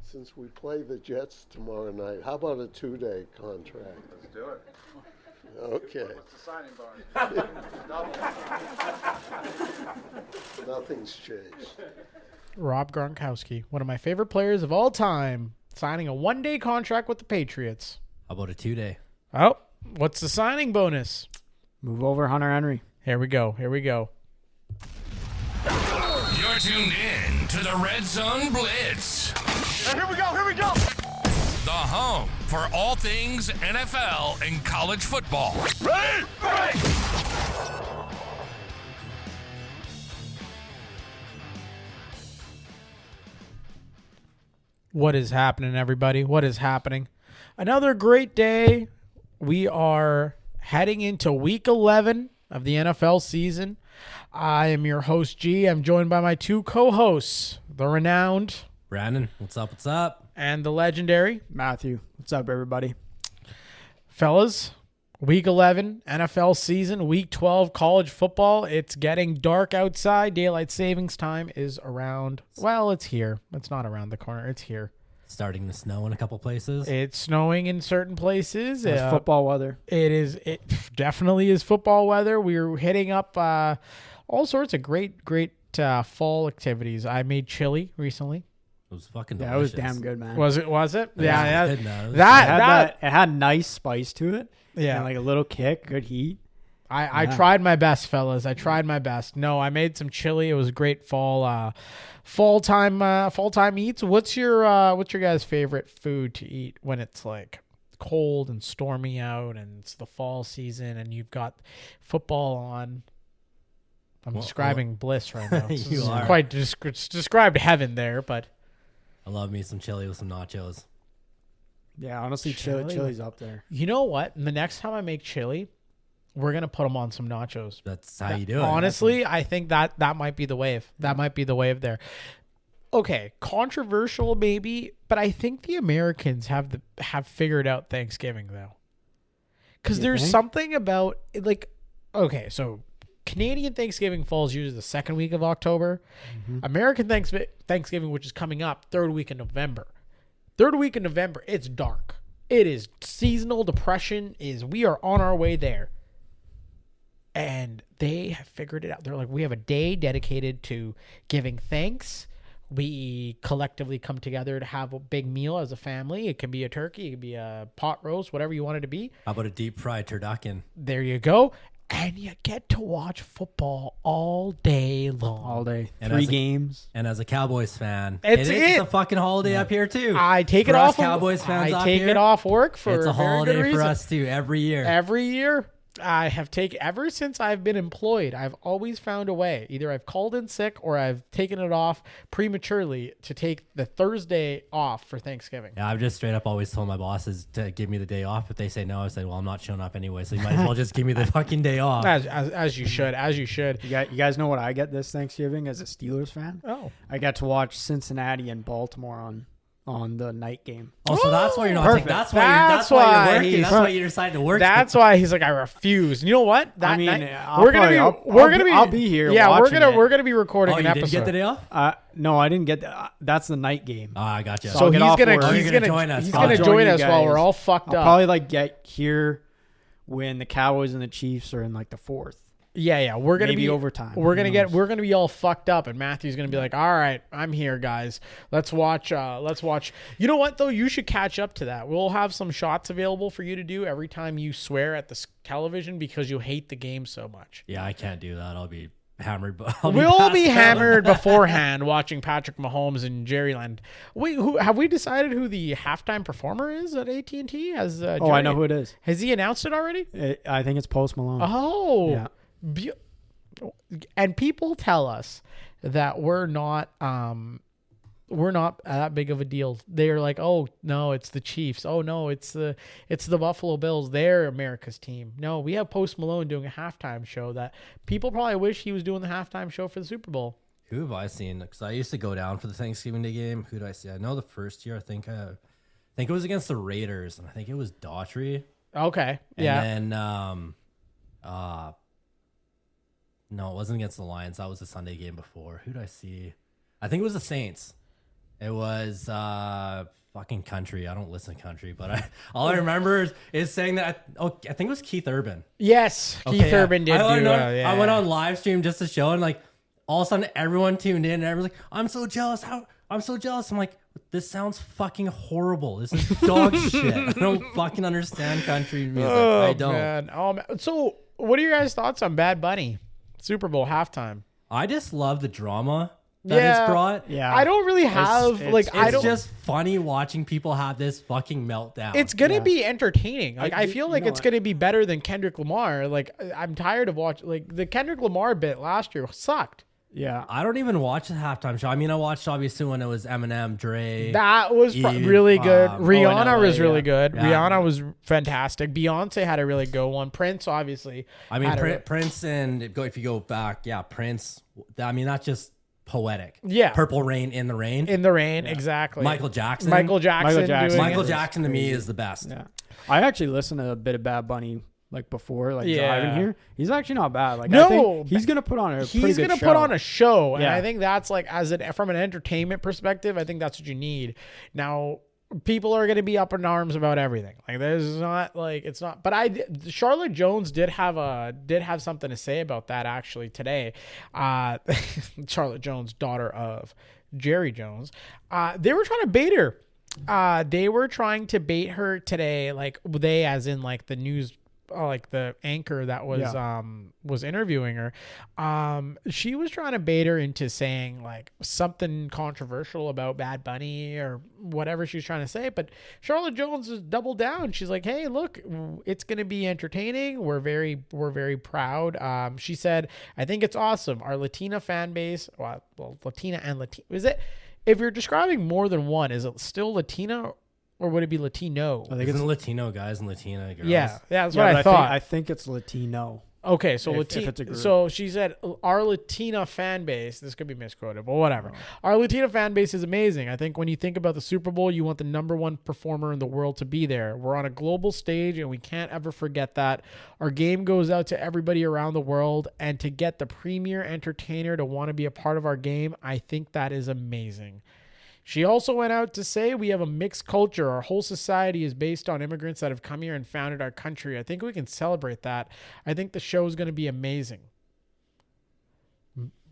Since we play the Jets tomorrow night, how about a 2-day contract? Let's do it. Okay. What's the signing bonus? Nothing's changed. Rob Gronkowski, one of my favorite players of all time, signing a 1-day contract with the Patriots. How about a 2-day? Oh, what's the signing bonus? Move over Hunter Henry. Here we go. You're tuned in to the Red Zone Blitz. And here we go. The home for all things NFL and college football. Ready? What is happening, everybody? What is happening? Another great day. We are heading into week 11 of the NFL season. I am your host, G. I'm joined by my two co-hosts, the renowned Brandon, what's up? and the legendary. Matthew, what's up, everybody? Fellas, week 11 NFL season, week 12 college football. It's getting dark outside. Daylight savings time is around. Well, it's here. It's not around the corner. It's here. Starting to snow in a couple places. It's snowing in certain places. It's football weather. It definitely is football weather. We're hitting up all sorts of great fall activities. I made chili recently. It was fucking Yeah, delicious. it was damn good, man. Was it? Yeah. It was good, man. It was It had nice spice to it. Yeah. And like a little kick, good heat. I tried my best, fellas. I tried my best. No, I made some chili. It was great fall time eats. What's your guys' favorite food to eat when it's like cold and stormy out and it's the fall season and you've got football on? I'm describing bliss right now. You are. Quite described heaven there, but I love me some chili with some nachos. Yeah, honestly, Chili. chili's up there. you know what? The next time I make chili, we're gonna put them on some nachos. That's how you do it. Honestly, I think that might be the wave. That might be the wave there. Okay, controversial maybe, but I think the Americans have figured out Thanksgiving though, because You there's think? something about like, okay, so Canadian Thanksgiving falls usually the second week of October. American Thanksgiving, which is coming up, third week in November. Third week in November, it's dark. It is seasonal depression. We are on our way there. And they have figured it out. They're like, we have a day dedicated to giving thanks. We collectively come together to have a big meal as a family. It can be a turkey. It can be a pot roast, whatever you want it to be. How about a deep fried turducken? There you go. And you get to watch football all day long. All day. And 3 as a- games. And as a Cowboys fan, It's it's a fucking holiday up here too. I take For it us off. Cowboys fans I up take here, it off work for it's a very good holiday for reason. us too every year. Every year, I have taken, ever since I've been employed, I've always found a way. Either I've called in sick or I've taken it off prematurely to take the Thursday off for Thanksgiving. Yeah, I've just straight up always told my bosses to give me the day off. If they say no, I say, well, I'm not showing up anyway, so you might as well just give me the fucking day off. As you should, as you should. You guys know what I get this Thanksgiving as a Steelers fan? Oh, I got to watch Cincinnati and Baltimore on the night game. Oh, so that's why you're not Perfect. taking. That's That's why why you're working. he's- That's why you decided to work. that's why he's like, I refuse. And you know what? That I mean, night, I'll we're gonna probably- be I'll be here Yeah, watching it. we're gonna be recording Oh, an you episode. didn't get the day off? No, I didn't get that. That's the night game. Oh, I got you. So I'll get he's off gonna work. he's You're gonna gonna join us. He's I'll gonna join join you us while guys. we're all fucked I'll up. probably like get here when the Cowboys and the Chiefs are in like the 4th. Yeah, we're gonna Maybe be overtime. We're Who gonna knows? we're gonna be all fucked up, and Matthew's gonna be like, "All right, I'm here, guys. Let's watch. You know what though? You should catch up to that. We'll have some shots available for you to do every time you swear at the television because you hate the game so much. Yeah, I can't do that. I'll be hammered. We'll be hammered beforehand watching Patrick Mahomes and Jerryland. Wait, have we decided who the halftime performer is at AT&T? I know who it is. Has he announced it already? I think it's Post Malone. Oh, Yeah. And people tell us that we're not that big of a deal. They're like, oh no, it's the Chiefs. Oh no, it's the Buffalo Bills. They're America's team. No, we have Post Malone doing a halftime show that people probably wish he was doing the halftime show for the Super Bowl. Who have I seen? Because I used to go down for the Thanksgiving Day game. Who did I see? I know the first year. I think it was against the Raiders, and I think it was Daughtry. Okay, And yeah. then no, it wasn't against the Lions. That was the Sunday game before. Who did I see? I think it was the Saints. It was fucking country. I don't listen to country, but all I remember is saying that. I think it was Keith Urban. Yes, Okay, Keith yeah. Urban did I went on live stream just to show, and like all of a sudden everyone tuned in, and everyone's like, "I'm so jealous! I'm so jealous!" I'm like, "This sounds fucking horrible. This is dog shit. I don't fucking understand country music. I don't." Man. Oh, man. So, what are your guys' thoughts on Bad Bunny Super Bowl halftime? I just love the drama that it's brought. Yeah. I don't really have It's just funny watching people have this fucking meltdown. It's gonna be entertaining. Like I feel like know it's gonna be better than Kendrick Lamar. Like I'm tired of watching. Like the Kendrick Lamar bit last year sucked. Yeah. I don't even watch the halftime show. I mean, I watched obviously when it was Eminem, Dre. That was Eve, really good. in Rihanna LA, was really good. Yeah. Rihanna was fantastic. Beyonce had a really good one. Prince, obviously. I mean, had a- Prince and if you go back, Prince. I mean, that's just poetic. Yeah. Purple Rain in the Rain. in the rain, exactly. Michael Jackson. Michael Jackson. doing Michael it. Jackson to me is the best. Yeah. I actually listened to a bit of Bad Bunny like before, like Yeah. driving here. He's actually not bad. Like No, I think he's gonna put on a pretty He's good gonna show. put on a show, and Yeah. I think that's like from an entertainment perspective, I think that's what you need. Now, people are gonna be up in arms about everything. Like there's not like it's not. But Charlotte Jones did have something to say about that actually today. Charlotte Jones, daughter of Jerry Jones. They were trying to bait her. They were trying to bait her today. Like they, as in like the news. Like the anchor that was interviewing her, she was trying to bait her into saying like something controversial about Bad Bunny or whatever she was trying to say. But Charlotte Jones is doubled down. She's like, "Hey, look, it's gonna be entertaining. We're very proud." She said, "I think it's awesome. Our Latina fan base, well, Latina and Latino. Is it? If you're describing more than one, is it still Latina?" Or would it be Latino? I think It's Latino guys and Latina girls. Yeah, that's yeah, what but I thought. I think it's Latino. Okay, so If it's a group. so she said our Latina fan base. This could be misquoted, but whatever. Our Latina fan base is amazing. I think when you think about the Super Bowl, you want the number one performer in the world to be there. We're on a global stage, and we can't ever forget that. Our game goes out to everybody around the world, and to get the premier entertainer to want to be a part of our game, I think that is amazing. She also went out to say we have a mixed culture. Our whole society is based on immigrants that have come here and founded our country. I think we can celebrate that. I think the show is going to be amazing.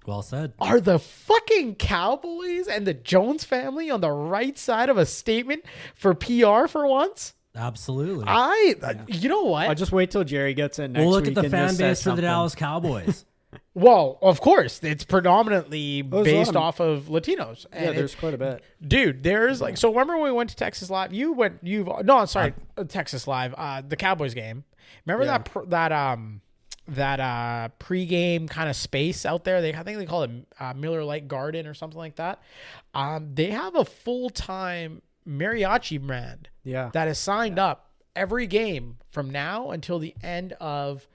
Well said. Are the fucking Cowboys and the Jones family on the right side of a statement for PR for once? Absolutely. You know what? I'll just wait till Jerry gets in next Well, look week at the and fan just base says for the something. Dallas Cowboys. Well, of course, it's predominantly There's a based lot of- off of Latinos. Yeah, there's quite a bit. Dude, there's like, so remember when we went to Texas Live? Texas Live, the Cowboys game. Remember that pregame kind of space out there? I think they call it Miller Lite Garden or something like that. They have a full-time mariachi band Yeah. that is signed up every game from now until the end of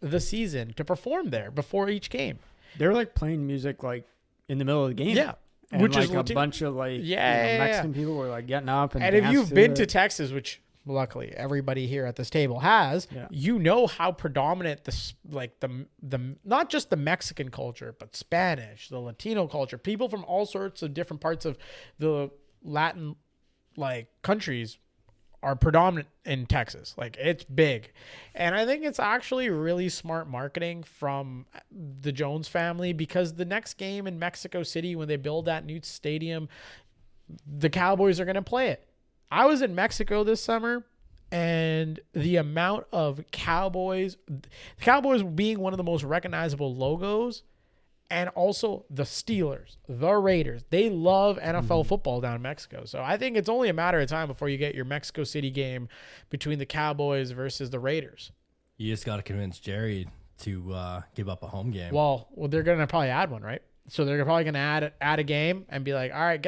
the season to perform there before each game. They're like playing music like in the middle of the game. Yeah. And Which like is a Latino. bunch of like Yeah. Mexican people were like getting up and And if dance you've been it. to Texas, which luckily everybody here at this table has, Yeah. you know how predominant the not just the Mexican culture, but Spanish, the Latino culture, people from all sorts of different parts of the Latin countries are predominant in Texas. Like it's big. And I think it's actually really smart marketing from the Jones family, because the next game in Mexico City, when they build that new stadium, the Cowboys are going to play it. I was in Mexico this summer, and the amount of Cowboys being one of the most recognizable logos, and also the Steelers, the Raiders. They love NFL football down in Mexico. So I think it's only a matter of time before you get your Mexico City game between the Cowboys versus the Raiders. You just got to convince Jerry to give up a home game. Well, they're going to probably add one, right? So they're probably going to add a game and be like, all right,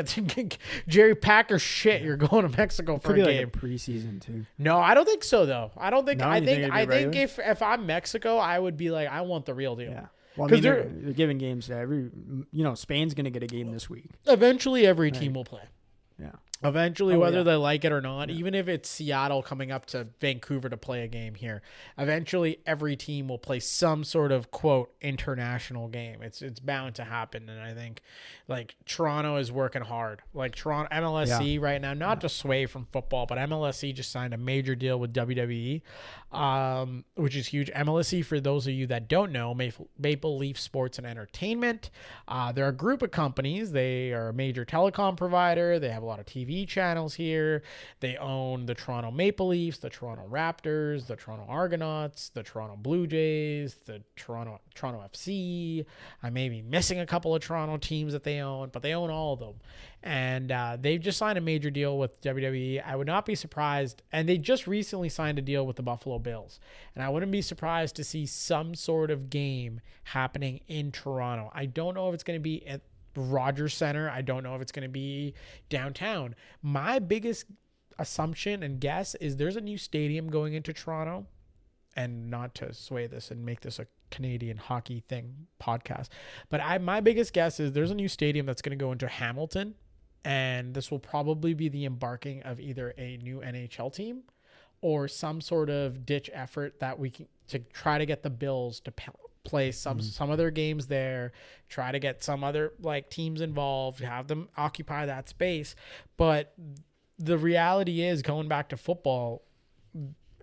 Jerry, pack your shit. You're going to Mexico for Could be a like game. a preseason too. No, I don't think so, though. I don't think. No, I you think think. it'd be I think regular? if I'm Mexico, I would be like, I want the real deal. Yeah. Well, I 'Cause mean, they're giving games to Spain's going to get a game this week. Eventually, every team will play. Yeah. Eventually, Oh, whether yeah. they like it or not, even if it's Seattle coming up to Vancouver to play a game here, eventually every team will play some sort of quote international game. It's bound to happen, and I think like Toronto is working hard. Like Toronto MLSC right now, not to sway from football, but MLSC just signed a major deal with WWE, which is huge. MLSC, for those of you that don't know, Maple Leaf Sports and Entertainment. They're a group of companies. They are a major telecom provider. They have a lot of TV channels here. They own the Toronto Maple Leafs, the Toronto Raptors, the Toronto Argonauts, the Toronto Blue Jays, the Toronto FC. I may be missing a couple of Toronto teams that they own, but they own all of them. And they've just signed a major deal with WWE. I would not be surprised. And they just recently signed a deal with the Buffalo Bills. And I wouldn't be surprised to see some sort of game happening in Toronto. I don't know if it's going to be at Rogers Center. I don't know if it's going to be downtown. My biggest assumption and guess is there's a new stadium going into Toronto, and not to sway this and make this a Canadian hockey thing podcast, but my biggest guess is there's a new stadium that's going to go into Hamilton, and this will probably be the embarking of either a new NHL team or some sort of ditch effort that we can to try to get the Bills to play some of their games there, try to get some other like teams involved, have them occupy that space. But the reality is, going back to football,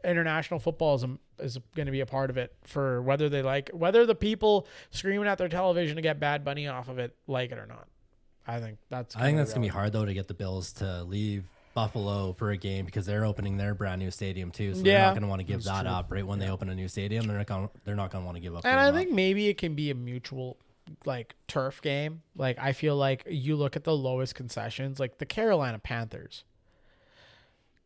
international football is going to be a part of it, for whether the people screaming at their television to get Bad Bunny off of it like it or not. I think that's going to be hard though to get the Bills to leave Buffalo for a game, because they're opening their brand new stadium too, so they're not going to want to give that up right when they open a new stadium. They're not going to want to give up. And I think maybe it can be a mutual like turf game. Like I feel like you look at the lowest concessions, like the Carolina Panthers.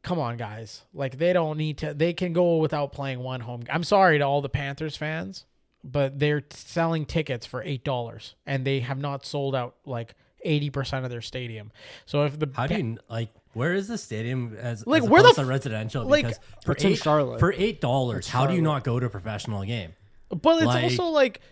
Come on, guys. Like they don't need to. They can go without playing one home. I'm sorry to all the Panthers fans, but they're selling tickets for $8, and they have not sold out like 80% of their stadium. So if the where is the stadium as like as where opposed the to residential? like Because it's in Charlotte. For $8, how do you not go to a professional game? But it's also like,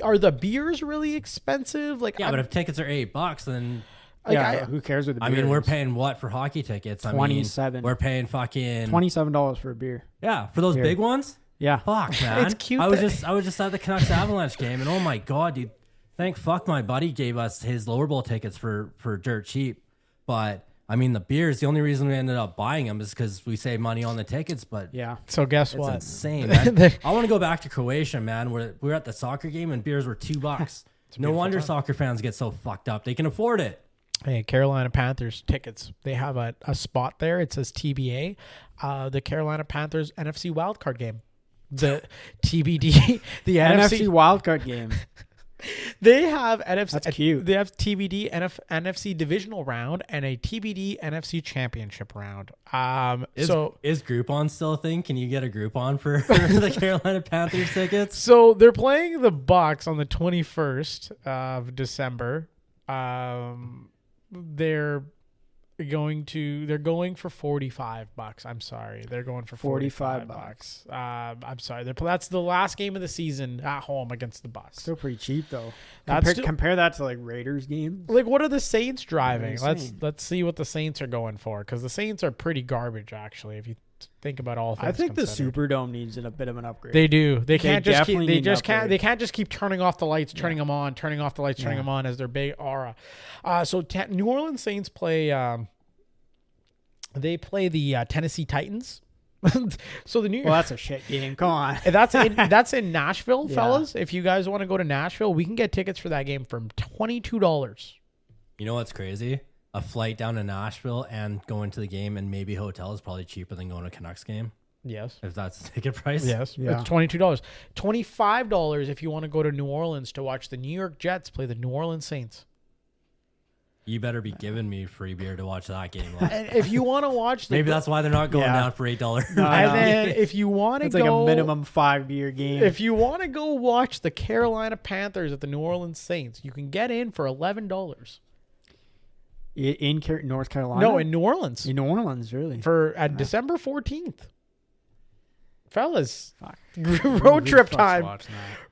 are the beers really expensive? Like Yeah, but if tickets are $8, then who cares what the beer I mean, we're is? paying what for hockey tickets? $27. We're paying fucking $27 for a beer. Yeah, for those big ones. Yeah, fuck, man. It's cute. I was just at the Canucks Avalanche game, and oh my god, dude! Thank fuck my buddy gave us his lower bowl tickets for dirt cheap. But I mean, the beers. The only reason we ended up buying them is because we saved money on the tickets. But yeah. So guess it's what? Insane. Man. I want to go back to Croatia, man. We were at the soccer game and beers were $2. No wonder soccer fans get so fucked up. They can afford it. Hey, Carolina Panthers tickets. They have a spot there. It says TBA. The Carolina Panthers NFC wildcard game. The TBD. The NFC wildcard game. They have NFC. That's cute. They have TBD NFC divisional round and a TBD NFC championship round. Is Groupon still a thing? Can you get a Groupon for the Carolina Panthers tickets? So they're playing the Bucks on the 21st of December. They're going for $45. I'm sorry. They're going for $45. I'm sorry. That's the last game of the season at home against the Bucks. Still pretty cheap though. Compare that to like Raiders games. Like, what are the Saints driving? Let's see what the Saints are going for, because the Saints are pretty garbage actually. If you think about all things I think considered. the Superdome needs a bit of an upgrade. They do. They can't just keep turning off the lights, turning them on, turning off the lights, turning them on as their big aura. So New Orleans Saints play. They play the Tennessee Titans. So that's a shit game. Come on. That's in Nashville, fellas. If you guys want to go to Nashville, we can get tickets for that game from $22. You know what's crazy? A flight down to Nashville and going to the game and maybe hotel is probably cheaper than going to a Canucks game. Yes. If that's the ticket price. Yes. Yeah. It's $22. $25 if you want to go to New Orleans to watch the New York Jets play the New Orleans Saints. You better be giving me free beer to watch that game. And if you want to watch maybe that's why they're not going down for $8. Then if you want to it's go, like a minimum 5-beer game. If you want to go watch the Carolina Panthers at the New Orleans Saints, you can get in for $11. In North Carolina? No, in New Orleans. In New Orleans, really? December 14th. Fellas. Fuck. Road trip time.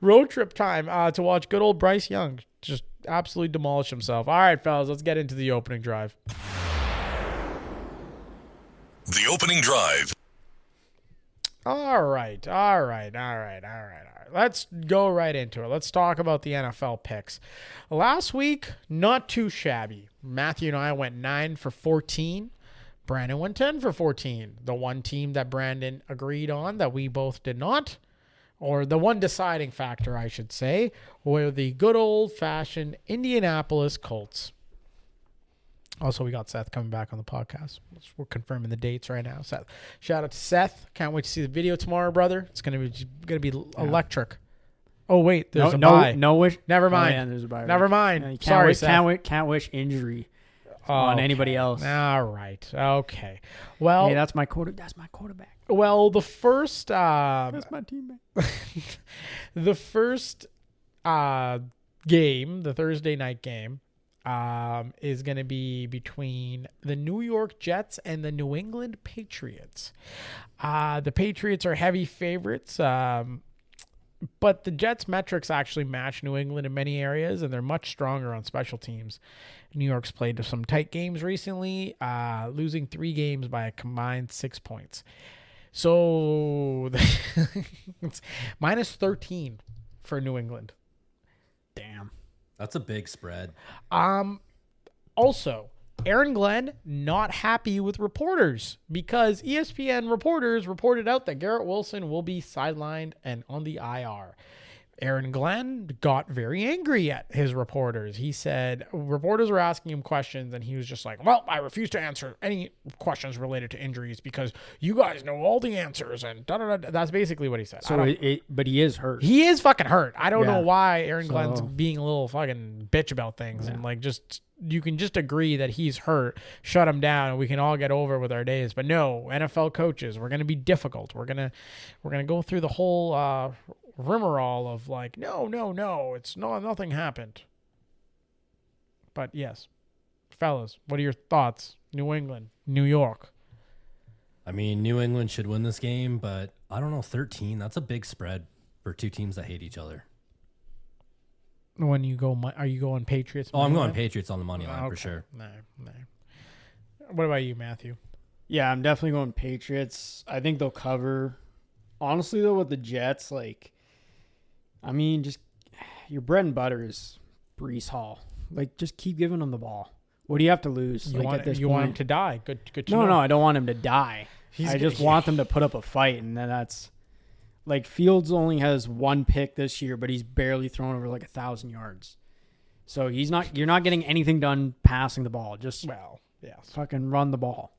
Road trip time to watch good old Bryce Young just absolutely demolish himself. All right, fellas, let's get into the opening drive. The opening drive. All right. Let's go right into it. Let's talk about the NFL picks. Last week, not too shabby. Matthew and I went 9 for 14. Brandon went 10 for 14. The one team that Brandon agreed on that we both did not, or the one deciding factor, I should say, were the good old-fashioned Indianapolis Colts. Also, we got Seth coming back on the podcast. We're confirming the dates right now. Seth, shout out to Seth. Can't wait to see the video tomorrow, brother. It's gonna be electric. Oh wait, there's a bye. No wish. Never mind. Oh, yeah, there's a bye. Never mind. Yeah, you Sorry, Seth. Can't wish injury on anybody else. All right. Okay. Well, hey, that's my quarterback. Well, the first That's my teammate. the first game, the Thursday night game, is going to be between the New York Jets and the New England Patriots. The Patriots are heavy favorites, but the Jets' metrics actually match New England in many areas, and they're much stronger on special teams. New York's played some tight games recently, losing 3 games by a combined 6 points. So it's minus 13 for New England. Damn. That's a big spread. Also, Aaron Glenn not happy with reporters because ESPN reporters reported out that Garrett Wilson will be sidelined and on the IR. Aaron Glenn got very angry at his reporters. He said reporters were asking him questions and he was just like, well, I refuse to answer any questions related to injuries because you guys know all the answers and da-da-da. That's basically what he said. So but he is hurt. He is fucking hurt. I don't know Yeah. why Aaron Glenn's being a little fucking bitch about things and like just you can just agree that he's hurt, shut him down, and we can all get over with our days. But no, NFL coaches, we're gonna be difficult. We're gonna go through the whole rigmarole of like, no, it's nothing happened. But yes, fellas, what are your thoughts? New England, New York. I mean, New England should win this game, but I don't know, 13. That's a big spread for two teams that hate each other. When you go, are you going Patriots? Oh, I'm going Patriots on the money line for sure. No. What about you, Matthew? Yeah, I'm definitely going Patriots. I think they'll cover. Honestly, though, with the Jets, like, I mean, just your bread and butter is Breece Hall. Like, just keep giving him the ball. What do you have to lose? You want him to die? Good to know. No, I don't want him to die. I just want them to put up a fight, and then that's like Fields only has 1 pick this year, but he's barely thrown over like 1,000 yards. So you're not getting anything done passing the ball. Just fucking run the ball.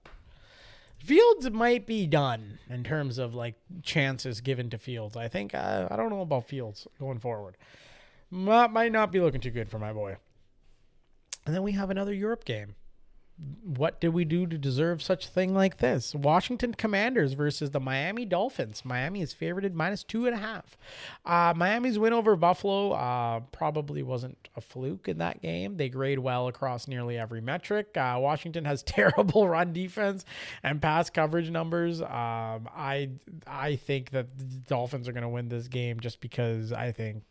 Fields might be done in terms of like chances given to Fields. I think I don't know about Fields going forward. Might not be looking too good for my boy. And then we have another Europe game. What did we do to deserve such a thing like this? Washington Commanders versus the Miami Dolphins. Miami is favorited minus 2.5. Miami's win over Buffalo probably wasn't a fluke in that game. They grade well across nearly every metric. Washington has terrible run defense and pass coverage numbers. I think that the Dolphins are going to win this game just because I think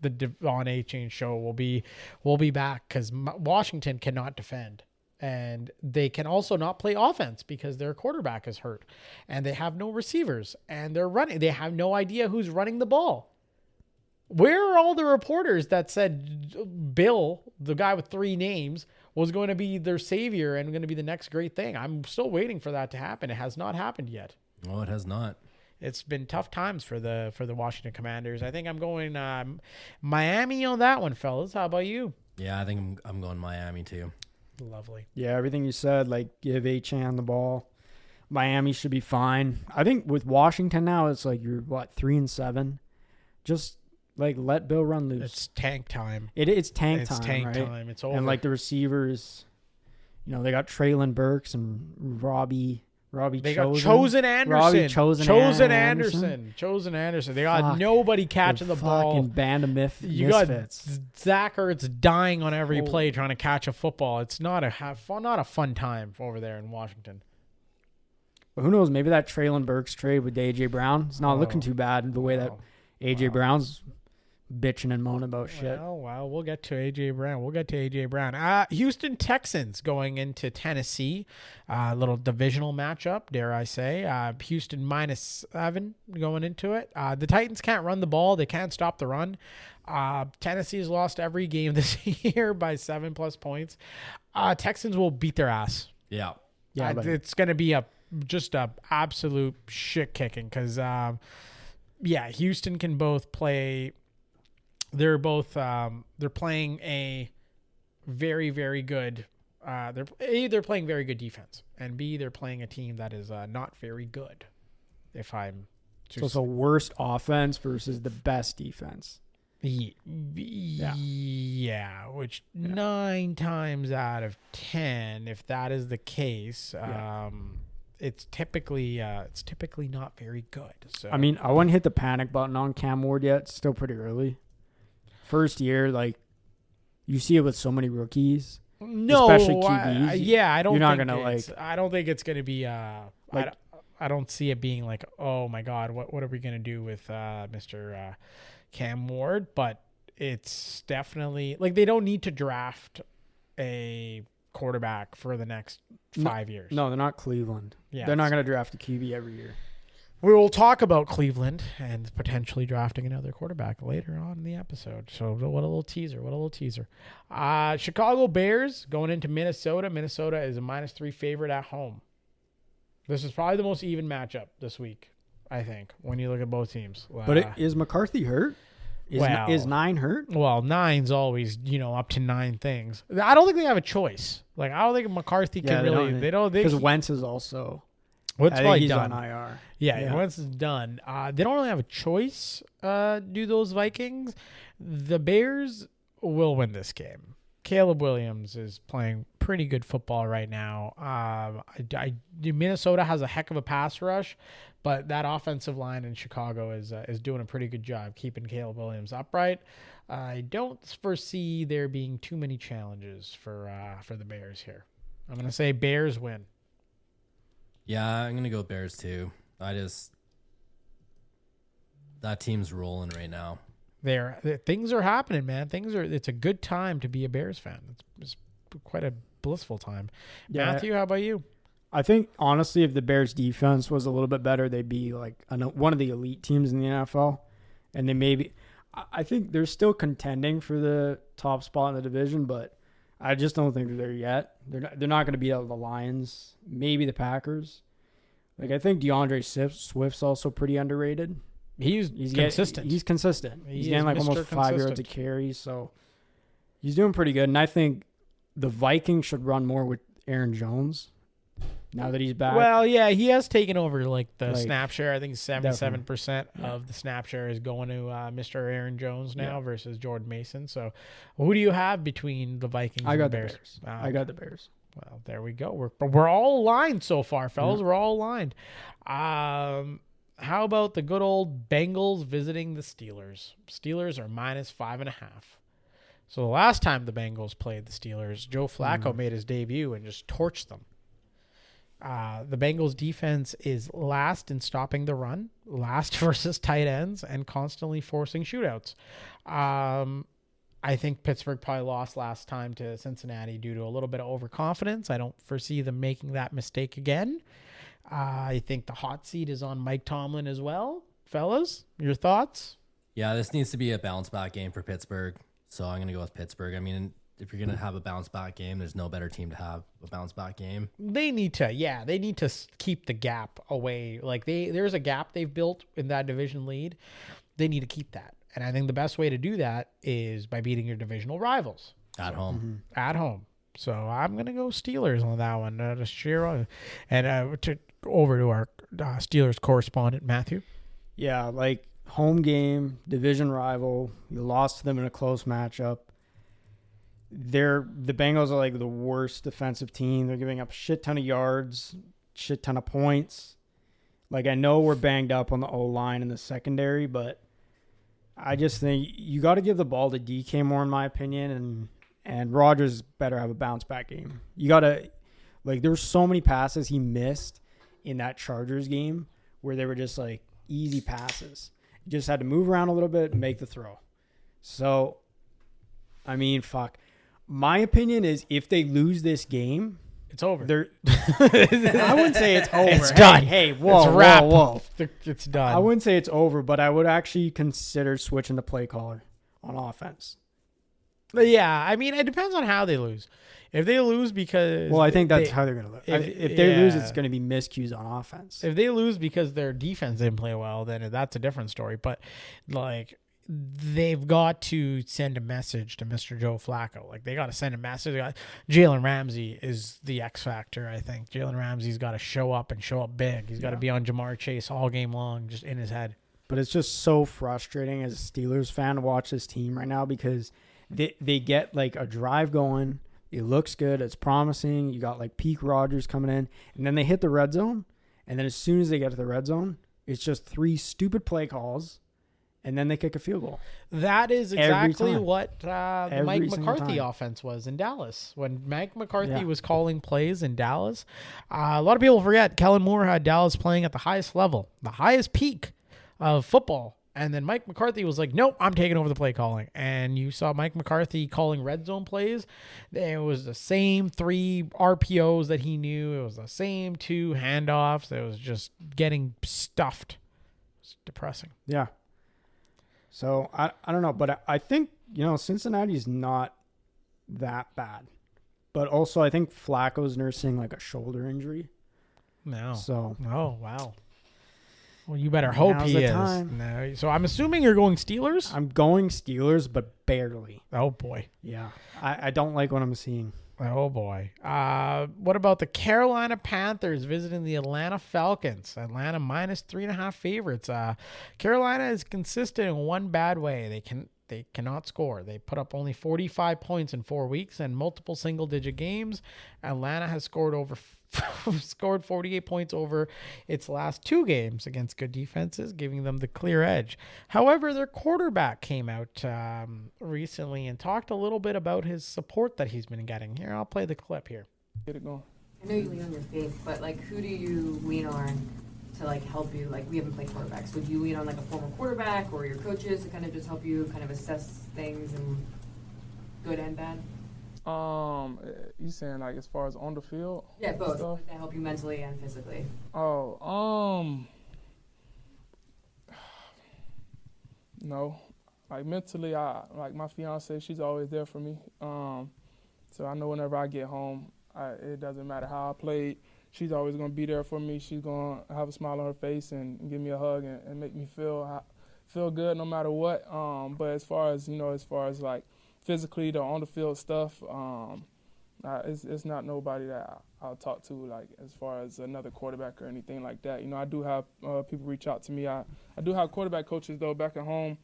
the Devon A-Chain show will be back because Washington cannot defend. And they can also not play offense because their quarterback is hurt. And they have no receivers. And they have no idea who's running the ball. Where are all the reporters that said Bill, the guy with 3 names, was going to be their savior and going to be the next great thing? I'm still waiting for that to happen. It has not happened yet. No, it has not. It's been tough times for the Washington Commanders. I think I'm going Miami on that one, fellas. How about you? Yeah, I think I'm going Miami too. Lovely. Yeah, everything you said, like give A-Chan the ball. Miami should be fine. I think with Washington now, it's like you're 3-7. Just like let Bill run loose. It's tank time. It's tank It's time. tank right? time. It's over. And like the receivers, they got Traylon Burks and Robbie. They got Chosen Anderson. Chosen Anderson. They got nobody catching the ball. Fucking band of You misfits. got Zach Ertz dying on every play trying to catch a football. It's not a fun time over there in Washington. But who knows? Maybe that Traylon Burks trade with A.J. Brown is not looking too bad. The way that A.J. Brown's bitching and moaning about shit. Well, we'll get to AJ Brown. Houston Texans going into Tennessee. Little divisional matchup, dare I say. Houston -7 going into it. The Titans can't run the ball. They can't stop the run. Tennessee has lost every game this year by 7+ points. Texans will beat their ass. Yeah. It's going to be just a absolute shit kicking because, Houston can both play. They're both they're playing a very, very good. They're playing very good defense, and B, they're playing a team that is not very good. If I'm so it's a worst offense versus the best defense. Yeah, which 9 times out of 10, if that is the case, it's typically not very good. So I mean, I wouldn't hit the panic button on Cam Ward yet. It's still pretty early. First year, like you see it with so many rookies. No, especially QBs. I don't. You're not think gonna it's, I don't think it's gonna be. I don't see it being like, oh my God, what are we gonna do with Mr. Cam Ward? But it's definitely like they don't need to draft a quarterback for the next 5 years. No, they're not Cleveland. Yeah, they're not gonna draft a QB every year. We will talk about Cleveland and potentially drafting another quarterback later on in the episode. So what a little teaser. Chicago Bears going into Minnesota. Minnesota is a -3 favorite at home. This is probably the most even matchup this week, I think, when you look at both teams. But is McCarthy hurt? Is 9 hurt? Well, 9's always, up to 9 things. I don't think they have a choice. Like, I don't think McCarthy can really. They don't. Because Wentz is also. What's probably he's done. on IR. Yeah, Wentz is done. They don't really have a choice, do those Vikings. The Bears will win this game. Caleb Williams is playing pretty good football right now. Minnesota has a heck of a pass rush, but that offensive line in Chicago is doing a pretty good job keeping Caleb Williams upright. I don't foresee there being too many challenges for the Bears here. I'm going to say Bears win. Yeah, I'm going to go Bears too. That team's rolling right now. Things are happening, man. It's a good time to be a Bears fan. It's quite a blissful time. Yeah. Matthew, how about you? I think, honestly, if the Bears defense was a little bit better, they'd be like one of the elite teams in the NFL. And I think they're still contending for the top spot in the division, but I just don't think they're there yet. They're not going to beat out the Lions, maybe the Packers. Like, I think DeAndre Swift's also pretty underrated. He's consistent. He's consistent. He's getting like almost 5 yards a carry, so he's doing pretty good. And I think the Vikings should run more with Aaron Jones now that he's back. Well, yeah, he has taken over the snap share. I think 77% of the snap share is going to Mr. Aaron Jones now versus Jordan Mason. So who do you have between the Vikings and the Bears? I got the Bears. Well, there we go. We're all aligned so far, fellas. Yeah. We're all aligned. How about the good old Bengals visiting the Steelers? Steelers are -5.5. So the last time the Bengals played the Steelers, Joe Flacco made his debut and just torched them. The Bengals defense is last in stopping the run, last versus tight ends, and constantly forcing shootouts. I think Pittsburgh probably lost last time to Cincinnati due to a little bit of overconfidence. I don't foresee them making that mistake again. I think the hot seat is on Mike Tomlin as well. Fellas, your thoughts? Yeah, this needs to be a bounce back game for Pittsburgh. So I'm going to go with Pittsburgh. I mean, if you're going to have a bounce back game, there's no better team to have a bounce back game. They need to keep the gap away. Like there's a gap they've built in that division lead. They need to keep that. And I think the best way to do that is by beating your divisional rivals. At home. At home. So I'm going to go Steelers on that one. Over to our Steelers correspondent, Matthew. Yeah, like home game, division rival. You lost to them in a close matchup. The Bengals are like the worst defensive team. They're giving up a shit ton of yards, shit ton of points. Like, I know we're banged up on the O-line and the secondary, but I just think you got to give the ball to DK more, in my opinion, and Rodgers better have a bounce back game. You got to, like, there were so many passes he missed in that Chargers game where they were just like easy passes. You just had to move around a little bit and make the throw. So, I mean, fuck. My opinion is if they lose this game, It's over. I wouldn't say it's over. It's done. Hey, whoa, It's wrapped. whoa. It's done. I wouldn't say it's over, but I would actually consider switching the play caller on offense. Yeah, I mean, it depends on how they lose. If they lose because... Well, I think that's how they're going to lose. If they lose, it's going to be miscues on offense. If they lose because their defense didn't play well, then that's a different story. But, like, they've got to send a message to Mr. Joe Flacco. Like, they got to send a message. Jalen Ramsey is the X factor, I think. Jalen Ramsey's got to show up and show up big. He's got to be on Jamar Chase all game long, just in his head. But it's just so frustrating as a Steelers fan to watch this team right now because they get, like, a drive going. It looks good. It's promising. You got, like, peak Rodgers coming in. And then they hit the red zone. And then as soon as they get to the red zone, it's just 3 stupid play calls. And then they kick a field goal. That is exactly what the Every Mike single McCarthy time. offense was in Dallas. When Mike McCarthy Yeah. was calling plays in Dallas, a lot of people forget Kellen Moore had Dallas playing at the highest level, the highest peak of football. And then Mike McCarthy was like, nope, I'm taking over the play calling. And you saw Mike McCarthy calling red zone plays. It was the same 3 RPOs that he knew. It was the same 2 handoffs. It was just getting stuffed. It's depressing. Yeah. So, I don't know. But I think, Cincinnati's not that bad. But also, I think Flacco's nursing, like, a shoulder injury. No. So. Oh, wow. Well, you better hope Now's he the is. time. No, so I'm assuming you're going Steelers? I'm going Steelers, but barely. Oh, boy. Yeah. I don't like what I'm seeing. Oh, boy. What about the Carolina Panthers visiting the Atlanta Falcons? Atlanta minus 3.5 favorites. Carolina is consistent in one bad way. They cannot score. They put up only 45 points in 4 weeks and multiple single-digit games. Atlanta has scored 48 points over its last 2 games against good defenses, giving them the clear edge. However, their quarterback came out recently and talked a little bit about his support that he's been getting. Here, I'll play the clip here. Get it going. I know you lean on your faith, but like, who do you lean on to like help you? Like, we haven't played quarterbacks. Would you lean on like a former quarterback or your coaches to kind of just help you kind of assess things and good and bad? You saying like as far as on the field? Yeah, both. Stuff? That help you mentally and physically. No. Like mentally, like my fiance, she's always there for me. So I know whenever I get home, it doesn't matter how I played, she's always gonna be there for me. She's gonna have a smile on her face and give me a hug and make me feel good no matter what. But as far as like physically, the on the field stuff, it's not nobody that I'll talk to like as far as another quarterback or anything like that. I do have people reach out to me. I do have quarterback coaches though back at home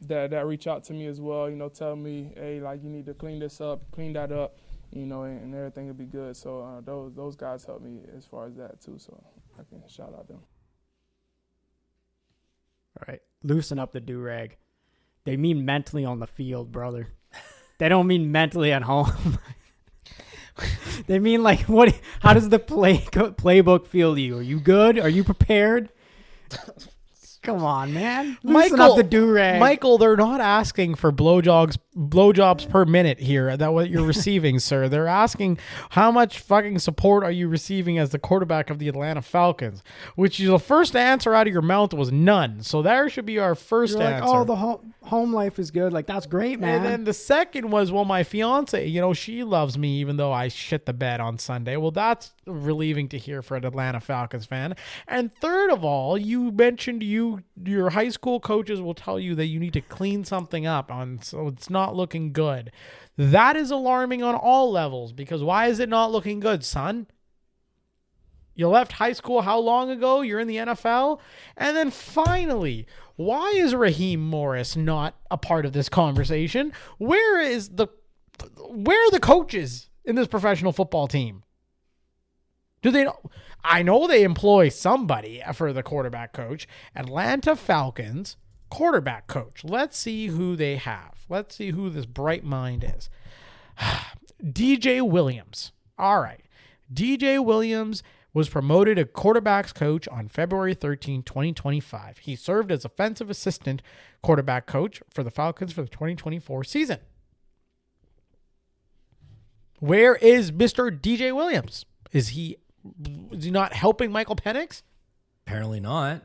that reach out to me as well. Tell me, hey, like you need to clean this up, clean that up, and everything will be good. So those guys help me as far as that too. So I can shout out them. All right. Loosen up the do-rag. They mean mentally on the field, brother. They don't mean mentally at home. They mean like what? How does the playbook feel to you? Are you good? Are you prepared? Come on, man. Loosen up the do-rag. Michael, they're not asking for blowjobs per minute here. That what you're receiving, sir. They're asking how much fucking support are you receiving as the quarterback of the Atlanta Falcons? Which the first answer out of your mouth was none. So there should be our first You're answer. like, oh, the home life is good. Like, that's great, man. And then the second was, well, my fiance, she loves me even though I shit the bed on Sunday. Well, that's relieving to hear for an Atlanta Falcons fan. And third of all, you mentioned your high school coaches will tell you that you need to clean something up so it's not looking good. That is alarming on all levels because why is it not looking good, son? You left high school how long ago? You're in the NFL? And then finally, why is Raheem Morris not a part of this conversation? Where are the coaches in this professional football team? I know they employ somebody for the quarterback coach. Atlanta Falcons quarterback coach. Let's see who they have. Let's see who this bright mind is. DJ Williams. All right. DJ Williams was promoted to quarterbacks coach on February 13, 2025. He served as offensive assistant quarterback coach for the Falcons for the 2024 season. Where is Mr. DJ Williams? Is he not helping Michael Penix? Apparently not.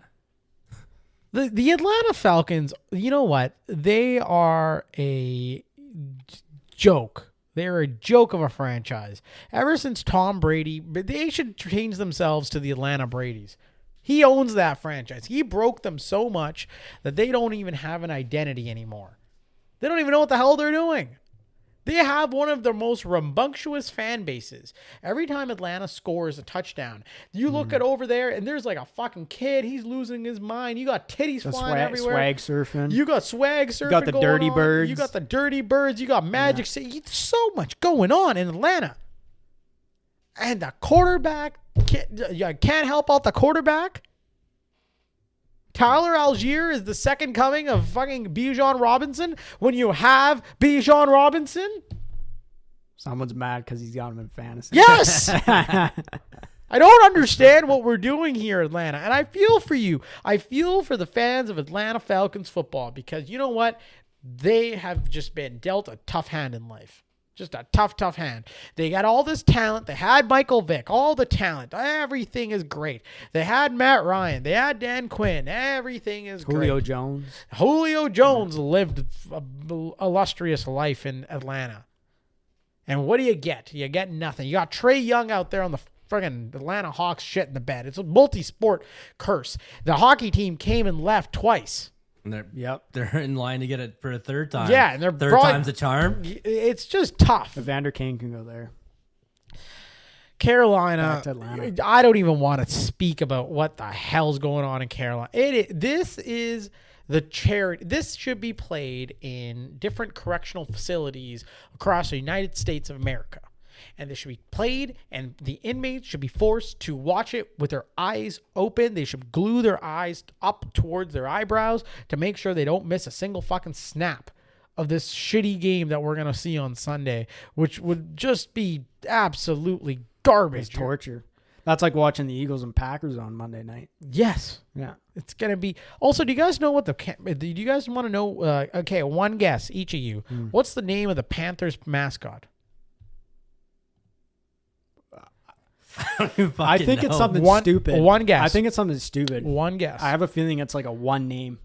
The Atlanta Falcons, you know what? They are a joke. They're a joke of a franchise. Ever since Tom Brady, they should change themselves to the Atlanta Bradys. He owns that franchise. He broke them so much that they don't even have an identity anymore. They don't even know what the hell they're doing. They have one of the most rambunctious fan bases. Every time Atlanta scores a touchdown, you look at over there and there's like a fucking kid. He's losing his mind. You got titties flying everywhere. Swag surfing. You got swag surfing. You got the going dirty on. birds. You got the dirty birds. You got Magic City. So much going on in Atlanta. And the quarterback can't help out the quarterback. Tyler Algier is the second coming of fucking Bijan Robinson when you have Bijan Robinson? Someone's mad because he's got him in fantasy. Yes! I don't understand what we're doing here, Atlanta. And I feel for you. I feel for the fans of Atlanta Falcons football because you know what? They have just been dealt a tough hand in life. Just a tough hand. They got all this talent. They had Michael Vick, all the talent. Everything is great. They had Matt Ryan. They had Dan Quinn. Everything is Julio great. Jones. Julio Jones lived an illustrious life in Atlanta. And what do you get? You get nothing. You got Trae Young out there on the friggin' Atlanta Hawks shit in the bed. It's a multi-sport curse. The hockey team came and left twice. And they're in line to get it for a third time. Yeah, and they're third time's a charm. It's just tough. Evander Kane can go there. Carolina. Back to Atlanta. I don't even want to speak about what the hell's going on in Carolina. This is the charity. This should be played in different correctional facilities across the United States of America. And they should be played, and the inmates should be forced to watch it with their eyes open. They should glue their eyes up towards their eyebrows to make sure they don't miss a single fucking snap of this shitty game that we're going to see on Sunday, which would just be absolutely garbage. It's torture. That's like watching the Eagles and Packers on Monday night. Yes. Yeah. It's going to be. Also, do you guys know what do you guys want to know? Okay, one guess, each of you. What's the name of the Panthers mascot? I think it's something stupid. One guess. I think it's something stupid. One guess. I have a feeling it's like a one name,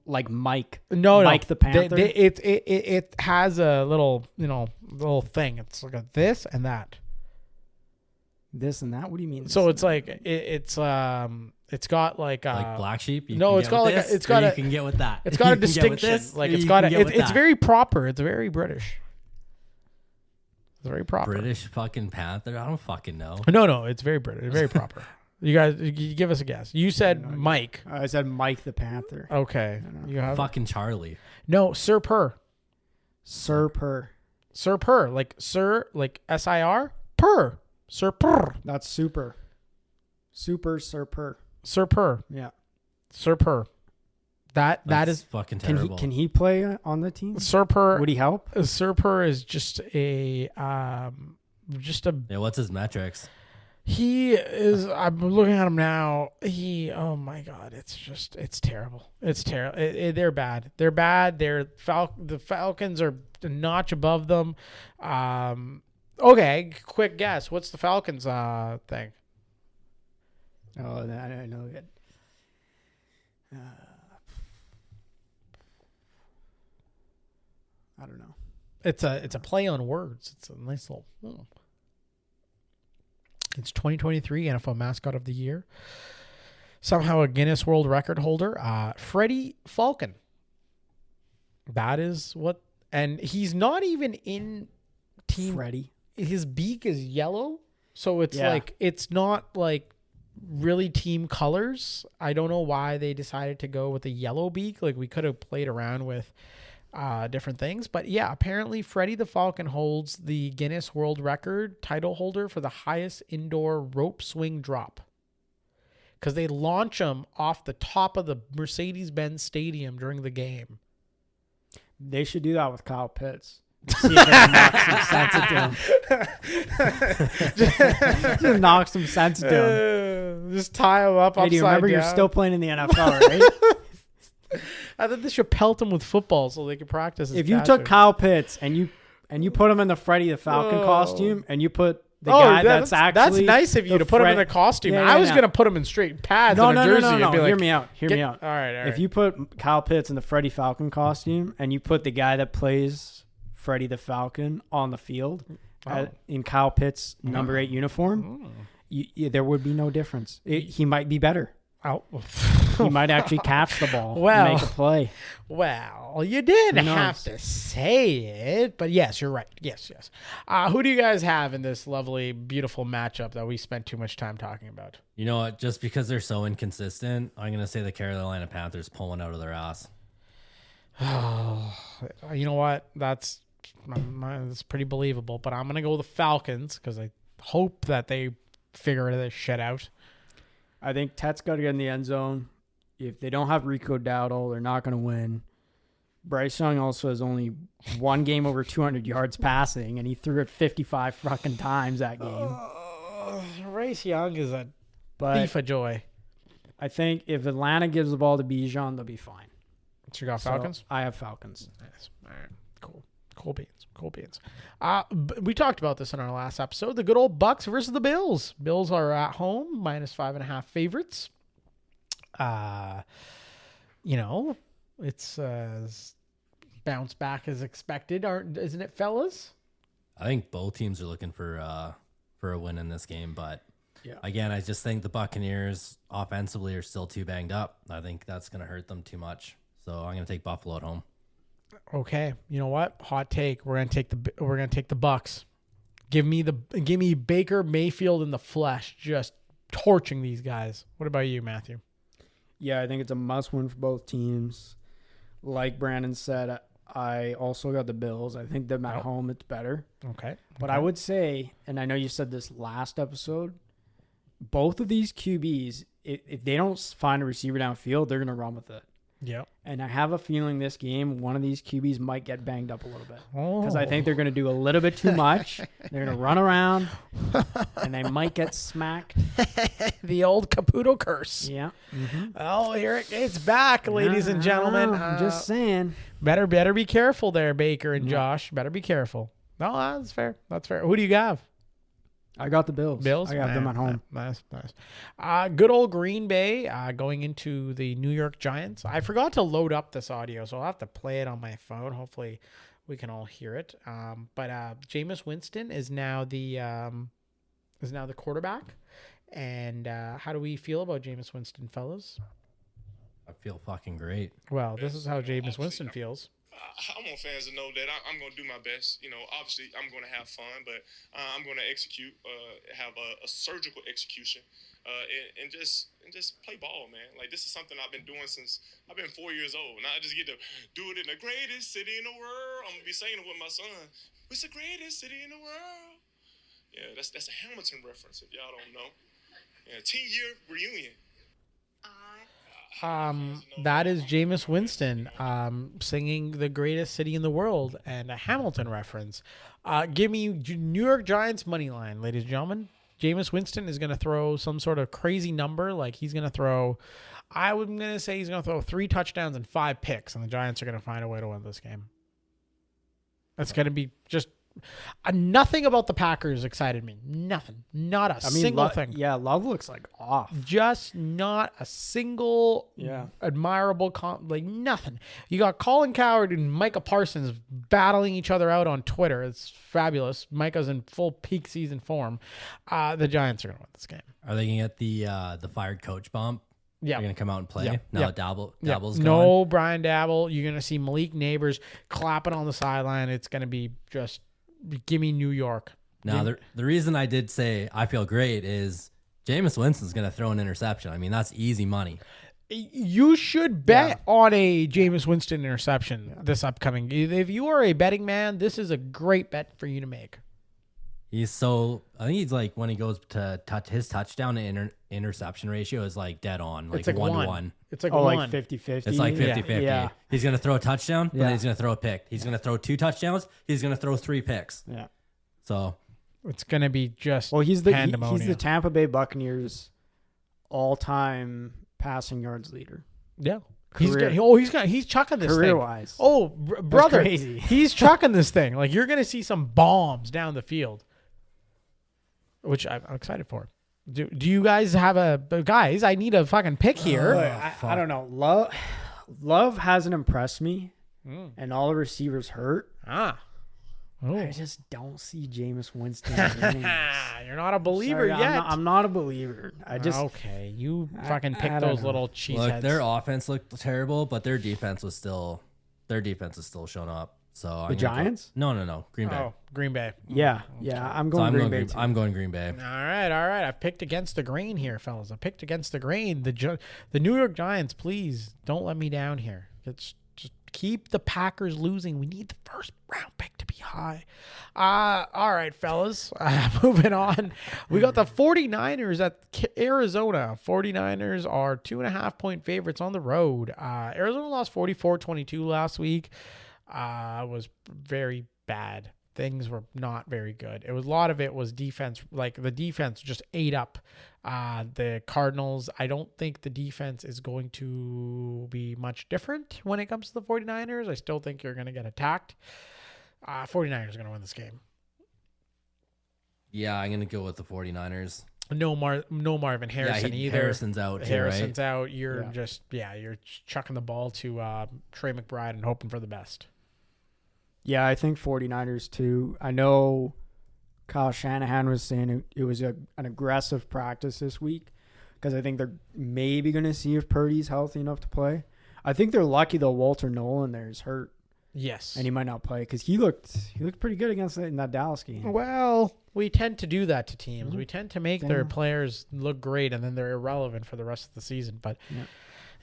like Mike. No, Mike the Panther. It has a little little thing. It's like this and that. This and that. What do you mean? So it's like it's got like black sheep. No, it's got like it's got you can get with that. It's got a distinction. Like it's got it's very proper. It's very British. It's very proper. British fucking Panther. I don't fucking know. No, it's very British. Very proper. You guys, you give us a guess. You said Mike. I said Mike the Panther. Okay. You have fucking Charlie. No, Sir Purr. Sir Purr. Sir Purr, like Sir, like SIR Purr. Sir Purr. That's super. Super Sir Purr. Sir Purr. Yeah. Sir Purr. That is fucking terrible. Can he play on the team? Sir Purr. Would he help? Sir Purr is just a Yeah, what's his metrics? He is. I'm looking at him now. Oh my god, it's terrible. It's terrible. They're bad. They're bad. The Falcons are a notch above them. Okay, quick guess. What's the Falcons thing? Oh, I know it. I don't know. It's a play on words. It's a nice little. It's 2023 NFL Mascot of the Year. Somehow a Guinness World Record holder, Freddie Falcon. That is what, and he's not even in team. Freddie. His beak is yellow, so it's like it's not like really team colors. I don't know why they decided to go with a yellow beak. Like we could have played around with different things, but yeah, apparently Freddie the Falcon holds the Guinness World Record title holder for the highest indoor rope swing drop, because they launch him off the top of the Mercedes-Benz Stadium during the game. They should do that with Kyle Pitts. See if it knocks some sense into him. Just knock some sense into him. Just tie him up Hey, upside do you remember down. you're still playing in the NFL, right? I thought they should pelt him with football so they could practice. If you took Kyle Pitts and you put him in the Freddy the Falcon costume and you put the guy that's actually nice of you to put him in a costume. Yeah, I was yeah. gonna put him in straight pads No, and a no, jersey. no, no, and be no. like, Hear me out. Hear me out. All right. If you put Kyle Pitts in the Freddy Falcon costume and you put the guy that plays Freddy the Falcon on the field in Kyle Pitts' number 8 uniform, there would be no difference. He might be better. He might actually catch the ball and make a play. Well, you didn't have to say it, but yes, you're right. Yes. Who do you guys have in this lovely, beautiful matchup that we spent too much time talking about? You know what? Just because they're so inconsistent, I'm going to say the Carolina Panthers pulling out of their ass. You know what? That's pretty believable, but I'm going to go with the Falcons because I hope that they figure this shit out. I think Tate's got to get in the end zone. If they don't have Rico Dowdle, they're not going to win. Bryce Young also has only one game over 200 yards passing, and he threw it 55 fucking times that game. Bryce Young is a But thief of joy. I think if Atlanta gives the ball to Bijan, they'll be fine. So you got Falcons? So I have Falcons. Nice. All right. Cool. Cool beans. We talked about this in our last episode. The good old Bucks versus the Bills. Bills are at home, -5.5 favorites. It's bounce back as expected, isn't it, fellas? I think both teams are looking for a win in this game, but again, I just think the Buccaneers offensively are still too banged up. I think that's going to hurt them too much. So I'm going to take Buffalo at home. Okay, you know what? Hot take. We're gonna take the Bucks. Give me Baker Mayfield in the flesh, just torching these guys. What about you, Matthew? Yeah, I think it's a must-win for both teams. Like Brandon said, I also got the Bills. I think them at home, it's better. Okay. But I would say, and I know you said this last episode, both of these QBs, if they don't find a receiver downfield, they're going to run with it. Yeah. And I have a feeling this game, one of these QBs might get banged up a little bit. Because I think they're going to do a little bit too much. They're going to run around, and they might get smacked. The old Caputo curse. Yeah. Mm-hmm. Oh, it's back, ladies and gentlemen. I'm just saying. Better be careful there, Baker and Josh. Better be careful. No, that's fair. Who do you have? I got the Bills. I got them at home. Nice. Good old Green Bay going into the New York Giants. I forgot to load up this audio, so I'll have to play it on my phone. Hopefully, we can all hear it. But Jameis Winston is now the quarterback. And how do we feel about Jameis Winston, fellas? I feel fucking great. Well, this is how Jameis Winston feels. I want fans to know that I'm going to do my best. You know, obviously I'm going to have fun, but I'm going to execute, have a surgical execution, and just play ball, man. Like, this is something I've been doing since I've been 4 years old. Now I just get to do it in the greatest city in the world. I'm going to be saying it with my son. It's the greatest city in the world. Yeah, that's a Hamilton reference if y'all don't know. Yeah, 10-year reunion. That is Jameis Winston singing "The Greatest City in the World" and a Hamilton reference. Give me New York Giants money line, ladies and gentlemen. Jameis Winston is going to throw some sort of crazy number. Like he's going to throw, I'm going to say he's going to throw 3 touchdowns and 5 picks, and the Giants are going to find a way to win this game. That's going to be just nothing about the Packers excited me. Nothing. Not a single thing. Yeah, Love looks like off. Just not a single admirable like nothing. You got Colin Cowherd and Micah Parsons battling each other out on Twitter. It's fabulous. Micah's in full peak season form. The Giants are going to win this game. Are they going to get the fired coach bump? Yeah. They're going to come out and play? Yeah. Now Yeah. that Dabble's Yeah. gone? No Brian Dabble. You're going to see Malik Neighbors clapping on the sideline. It's going to be just give me New York. Now, the reason I did say I feel great is Jameis Winston's going to throw an interception. I mean, that's easy money. You should bet on a Jameis Winston interception this upcoming. If you are a betting man, this is a great bet for you to make. I think he's like, when he goes to touch, his touchdown to interception ratio is like dead on. Like, It's like 1-1. It's like like 50-50. It's like 50-50. Yeah. He's going to throw a touchdown, but Yeah. then he's going to throw a pick. He's going to throw 2 touchdowns. He's going to throw 3 picks. Yeah. So It's going to be just Well, he's pandemonium. the Tampa Bay Buccaneers all-time passing yards leader. Yeah. Career. He's chucking this thing. Career-wise. Oh, brother, crazy. he's chucking this thing. Like, you're going to see some bombs down the field, which I'm excited for. Do you guys have guys? I need a fucking pick here. I don't know. Love hasn't impressed me, and all the receivers hurt. I just don't see Jameis Winston winning this. You're not a believer Sorry, yet. I'm not a believer. Okay, you fucking pick I those don't know. little cheeseheads. look, their offense looked terrible, but their defense is still showing up. So The Giants? No, Green Bay. Oh, Green Bay. Yeah, I'm going Green Bay. I'm going Green Bay. All right. I've picked against the grain here, fellas. I picked against the grain. The New York Giants, please don't let me down here. It's just keep the Packers losing. We need the first round pick to be high. All right, fellas. Moving on. We got the 49ers at Arizona. 49ers are 2.5-point favorites on the road. Arizona lost 44-22 last week. Was very bad. Things were not very good. A lot of it was defense. Like, the defense just ate up the Cardinals. I don't think the defense is going to be much different when it comes to the 49ers. I still think you're going to get attacked. 49ers are going to win this game. Yeah, I'm going to go with the 49ers. No Marvin Harrison either. Harrison's out too, Harrison's right? out. You're you're chucking the ball to Trey McBride and hoping for the best. Yeah, I think 49ers too. I know Kyle Shanahan was saying it was an aggressive practice this week because I think they're maybe going to see if Purdy's healthy enough to play. I think they're lucky though Walter Nolan there is hurt. Yes. And he might not play because he looked pretty good against in that Dallas game. Well, we tend to do that to teams. Mm-hmm. We tend to make their players look great and then they're irrelevant for the rest of the season. But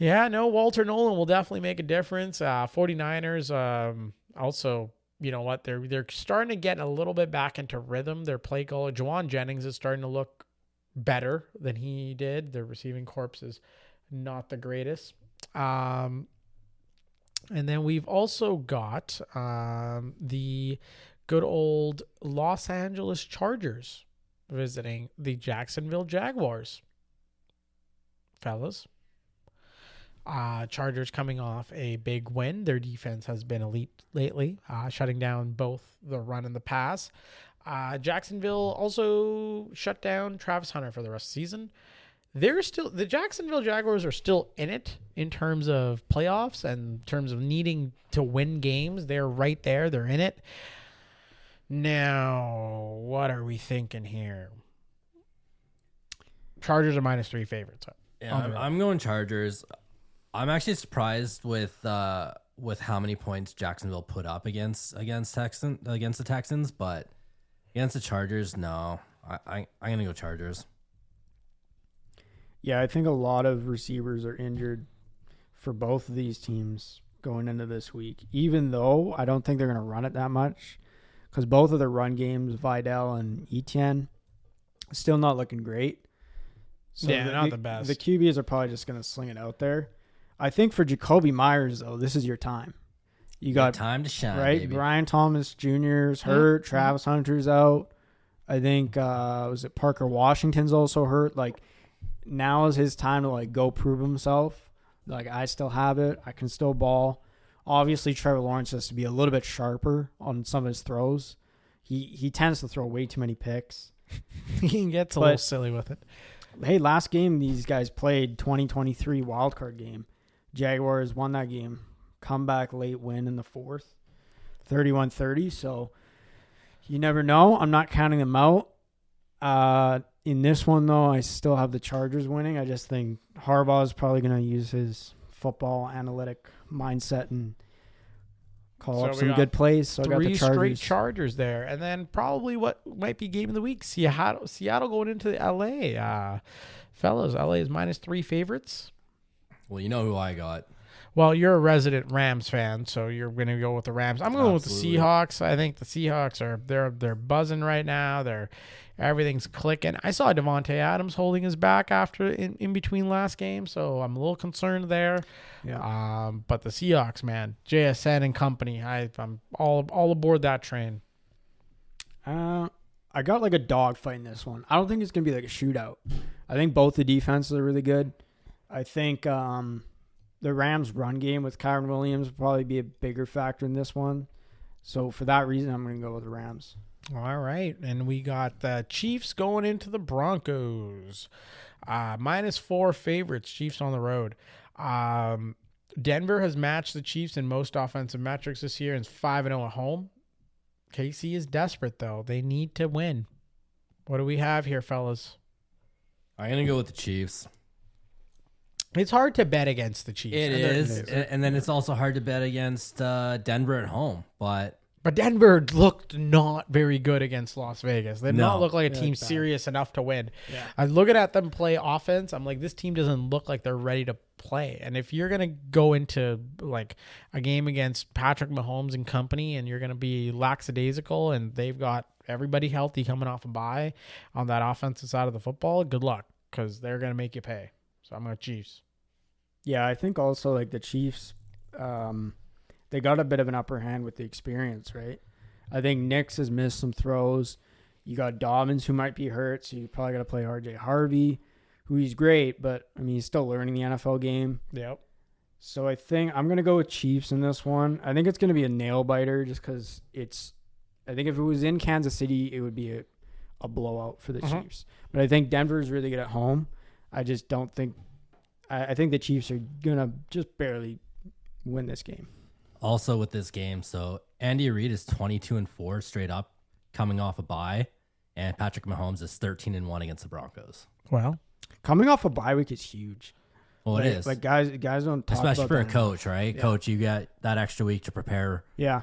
Walter Nolan will definitely make a difference. 49ers also, you know what, they're starting to get a little bit back into rhythm. Their play caller, Juwan Jennings, is starting to look better than he did. Their receiving corps is not the greatest. And then we've also got the good old Los Angeles Chargers visiting the Jacksonville Jaguars. Fellas. Chargers coming off a big win. Their defense has been elite lately, shutting down both the run and the pass. Jacksonville also shut down Travis Hunter for the rest of the season. The Jacksonville Jaguars are still in it in terms of playoffs and in terms of needing to win games. They're right there. They're in it. Now, what are we thinking here? Chargers are -3 favorites. Yeah, I'm going Chargers. I'm actually surprised with how many points Jacksonville put up against the Texans, but against the Chargers, no. I'm gonna go Chargers. Yeah, I think a lot of receivers are injured for both of these teams going into this week, even though I don't think they're going to run it that much because both of their run games, Vidal and Etienne, still not looking great. So not the best. The QBs are probably just going to sling it out there. I think for Jacoby Myers, though, this is your time. You got time to shine, right? baby. Brian Thomas Jr. is hurt. Travis Hunter's out. I think, was it Parker Washington's also hurt? Like, now is his time to like go prove himself. Like, I still have it. I can still ball. Obviously, Trevor Lawrence has to be a little bit sharper on some of his throws. He tends to throw way too many picks. He gets a little silly with it. Hey, last game these guys played, 2023 wildcard game. Jaguars won that game. Comeback late win in the fourth, 31-30. So you never know. I'm not counting them out. In this one, though, I still have the Chargers winning. I just think Harbaugh is probably going to use his football analytic mindset and call up some good plays. So I got the Chargers. 3 straight Chargers there. And then probably what might be game of the week, Seattle going into L.A. Fellas, L.A. is -3 favorites. Well, you know who I got. Well, you're a resident Rams fan, so you're going to go with the Rams. I'm going with the Seahawks. I think the Seahawks they're buzzing right now. Everything's clicking. I saw Devontae Adams holding his back after in between last game, so I'm a little concerned there. Yeah. But the Seahawks, man, JSN and company, I'm all aboard that train. I got like a dogfight in this one. I don't think it's gonna be like a shootout. I think both the defenses are really good. I think the Rams' run game with Kyron Williams will probably be a bigger factor in this one. So for that reason, I'm going to go with the Rams. All right. And we got the Chiefs going into the Broncos. -4 favorites, Chiefs on the road. Denver has matched the Chiefs in most offensive metrics this year and is 5-0 at home. KC is desperate, though. They need to win. What do we have here, fellas? I'm going to go with the Chiefs. It's hard to bet against the Chiefs. It is. And then it's also hard to bet against Denver at home. But Denver looked not very good against Las Vegas. They did not look like a team looked bad. serious enough to win. Yeah. I was looking at them play offense. I'm like, this team doesn't look like they're ready to play. And if you're going to go into like a game against Patrick Mahomes and company and you're going to be lackadaisical and they've got everybody healthy coming off a bye on that offensive side of the football, good luck because they're going to make you pay. So I'm going to Chiefs. Yeah, I think also like the Chiefs, they got a bit of an upper hand with the experience, right? I think Nix has missed some throws. You got Dobbins who might be hurt, so you probably got to play RJ Harvey, who he's great, but I mean he's still learning the NFL game. Yep. So I think I'm gonna go with Chiefs in this one. I think it's gonna be a nail biter just because I think if it was in Kansas City, it would be a blowout for the Chiefs. But I think Denver is really good at home. I just don't think. I think the Chiefs are going to just barely win this game. Also with this game, so Andy Reid is 22-4 straight up coming off a bye, and Patrick Mahomes is 13-1 against the Broncos. Well, coming off a bye week is huge. Well, it is. Like guys don't talk especially about for a that coach, right? Yeah. Coach, you got that extra week to prepare. Yeah.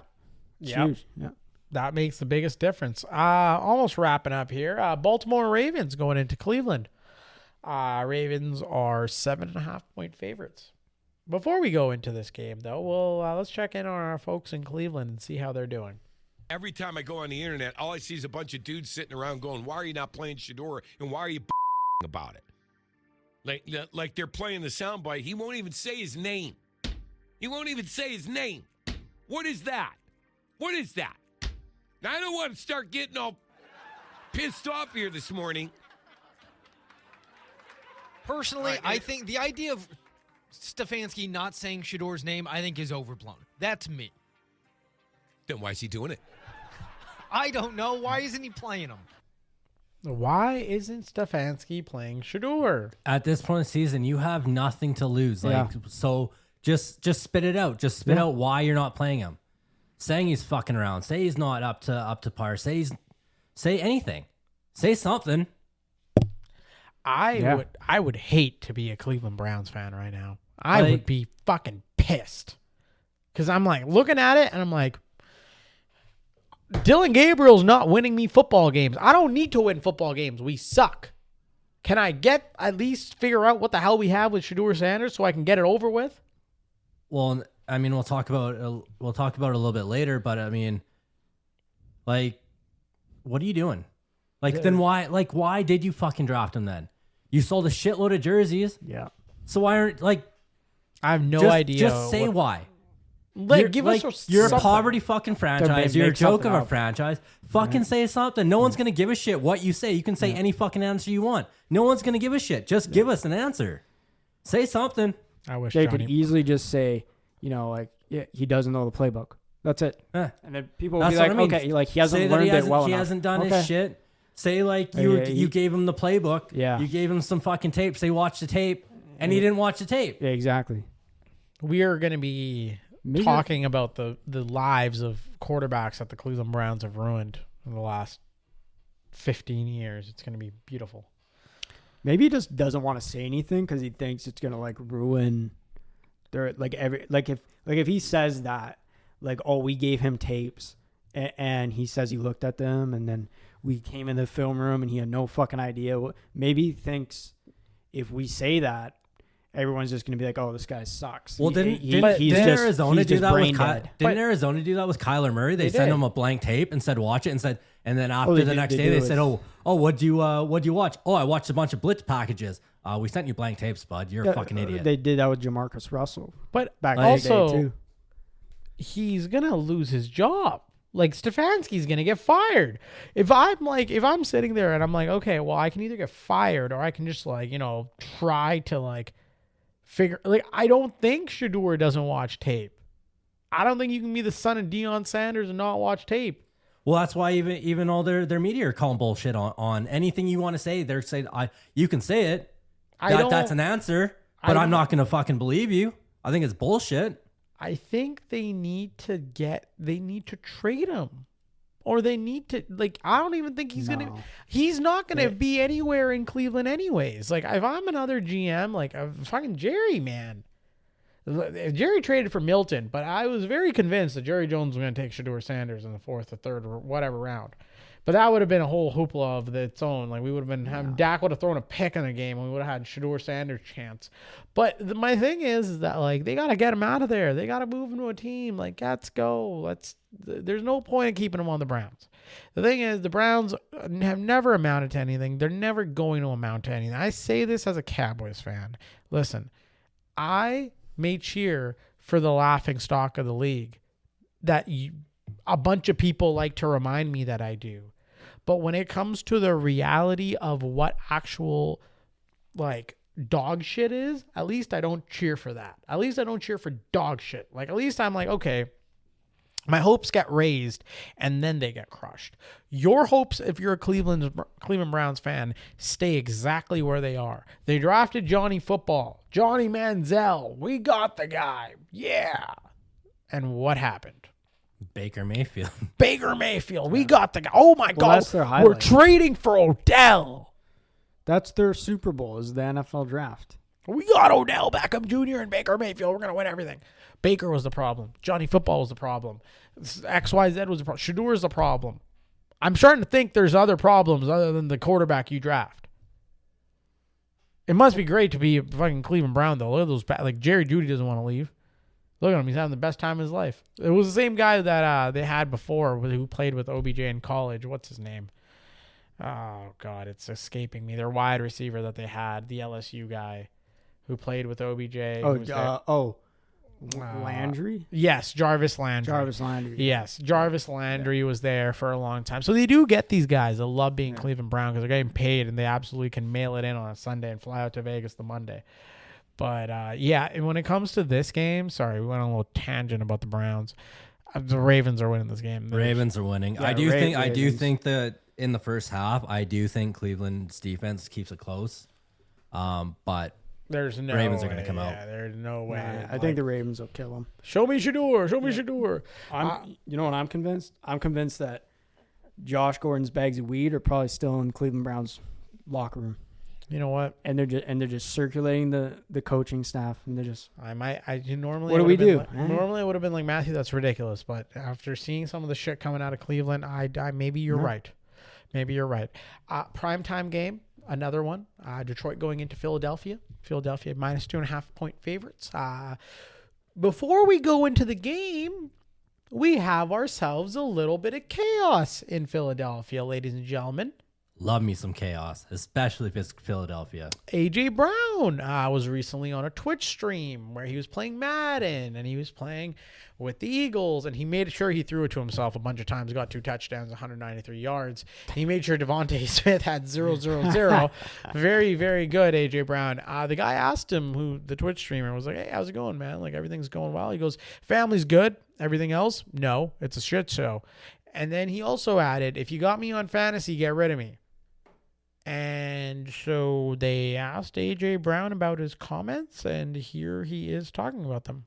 It's Yep. huge. Yeah. that makes the biggest difference. Almost wrapping up here. Baltimore Ravens going into Cleveland. Ravens are 7.5-point favorites. Before we go into this game, though, let's check in on our folks in Cleveland and see how they're doing. Every time I go on the internet, all I see is a bunch of dudes sitting around going, why are you not playing Shador and why are you about it? Like they're playing the soundbite. He won't even say his name. He won't even say his name. What is that? What is that? Now, I don't want to start getting all pissed off here this morning. Personally, I think the idea of Stefanski not saying Shador's name, I think, is overblown. That's me. Then why is he doing it? I don't know. Why isn't he playing him? Why isn't Stefanski playing Shador? At this point in the season, you have nothing to lose. Yeah. So just spit it out. Just spit out why you're not playing him. Saying he's fucking around. Say he's not up to par. Say anything. Say something. I would hate to be a Cleveland Browns fan right now. I would be fucking pissed. Because I'm like looking at it and I'm like, Dylan Gabriel's not winning me football games. I don't need to win football games. We suck. Can I at least figure out what the hell we have with Shador Sanders so I can get it over with? Well, I mean, we'll talk about it a little bit later, but I mean, like, what are you doing? Like, then why did you fucking draft him then? You sold a shitload of jerseys. Yeah. So why aren't, like, I have no idea. Just say why. You're a poverty fucking franchise. You're a joke of a franchise. Fucking say something. No one's going to give a shit what you say. You can say any fucking answer you want. No one's going to give a shit. Just give us an answer. Say something. I wish they Johnny could easily just say, he doesn't know the playbook. That's it. And then people will be like, okay, like he hasn't learned it well enough. He hasn't done his shit. Say like you gave him the playbook. Yeah. You gave him some fucking tape. Say watch the tape, and he didn't watch the tape. Yeah, exactly. We are going to be talking about the lives of quarterbacks that the Cleveland Browns have ruined in the last 15 years. It's going to be beautiful. Maybe he just doesn't want to say anything because he thinks it's going to like ruin their if he says that, like, oh, we gave him tapes and he says he looked at them and then we came in the film room and he had no fucking idea. Maybe he thinks if we say that everyone's just going to be like, "Oh, this guy sucks." Well, didn't Arizona do that with Kyler Murray? They sent him a blank tape and said, "Watch it," and then after the next day they said, "Oh, what'd you watch?" "Oh, I watched a bunch of blitz packages." We sent you blank tapes, bud. You're a fucking idiot. They did that with Jamarcus Russell, but back also, in the day too. He's gonna lose his job. Like, Stefanski's gonna get fired. If I'm sitting there and I'm like, okay, well, I can either get fired or I can just try to figure. I don't think Shedeur doesn't watch tape. I don't think you can be the son of Deion Sanders and not watch tape. Well, that's why even all their media are calling bullshit on anything you want to say. They're saying you can say it. That's an answer, but I'm not gonna fucking believe you. I think it's bullshit. I think they need to trade him, or they need to I don't even think he's not gonna be anywhere in Cleveland anyways. If I'm another GM, fucking Jerry, man. Jerry traded for Milton, but I was very convinced that Jerry Jones was going to take Shedeur Sanders in the 4th or 3rd or whatever round. But that would have been a whole hoopla of its own. We would have been Dak would have thrown a pick in the game, and we would have had Shedeur Sanders' chance. But my thing is that they got to get him out of there. They got to move him to a team. Let's go. There's no point in keeping him on the Browns. The thing is, the Browns have never amounted to anything. They're never going to amount to anything. I say this as a Cowboys fan. Listen, I may cheer for the laughing stock of the league that a bunch of people like to remind me that I do. But when it comes to the reality of what actual dog shit is, at least I don't cheer for that. At least I don't cheer for dog shit. At least I'm okay, my hopes get raised and then they get crushed. Your hopes, if you're a Cleveland Browns fan, stay exactly where they are. They drafted Johnny Football, Johnny Manziel. We got the guy. Yeah. And what happened? Baker Mayfield. We got the guy. Oh my God. That's their highlight. We're trading for Odell. That's their Super Bowl, is the NFL draft. We got Odell Beckham Jr. and Baker Mayfield. We're going to win everything. Baker was the problem. Johnny Football was the problem. XYZ was the problem. Shedeur is the problem. I'm starting to think there's other problems other than the quarterback you draft. It must be great to be a fucking Cleveland Brown, though. Look at those. Jerry Jeudy doesn't want to leave. Look at him. He's having the best time of his life. It was the same guy that they had before who played with OBJ in college. What's his name? Oh, God, it's escaping me. Their wide receiver that they had, the LSU guy who played with OBJ. Landry? Yes, Jarvis Landry. Yes, Jarvis Landry was there for a long time. So they do get these guys that love being Cleveland Brown because they're getting paid and they absolutely can mail it in on a Sunday and fly out to Vegas the Monday. But, and when it comes to this game, sorry, we went on a little tangent about the Browns. The Ravens are winning this game. Ravens are winning. Yeah, I do think that in the first half, I do think Cleveland's defense keeps it close. But there's no Ravens way. are going to come out. There's no way. I think the Ravens will kill them. Show me Shedeur. You know what I'm convinced? I'm convinced that Josh Gordon's bags of weed are probably still in Cleveland Browns locker room. You know what? And they're just circulating the coaching staff, and they're just. Normally. What do we do? Normally it would have been Matthew. That's ridiculous. But after seeing some of the shit coming out of Cleveland, maybe you're right. Maybe you're right. Primetime game, another one. Detroit going into Philadelphia. Philadelphia minus 2.5 point favorites. Before we go into the game, we have ourselves a little bit of chaos in Philadelphia, ladies and gentlemen. Love me some chaos, especially if it's Philadelphia. AJ Brown was recently on a Twitch stream where he was playing Madden and he was playing with the Eagles, and he made sure he threw it to himself a bunch of times, got 2 touchdowns, 193 yards. He made sure Devontae Smith had 0-0-0. Very, very good, AJ Brown. The guy asked him, who the Twitch streamer was like, "Hey, how's it going, man? Everything's going well?" He goes, "Family's good. Everything else? No, it's a shit show." And then he also added, "If you got me on fantasy, get rid of me." And so they asked AJ Brown about his comments, and here he is talking about them.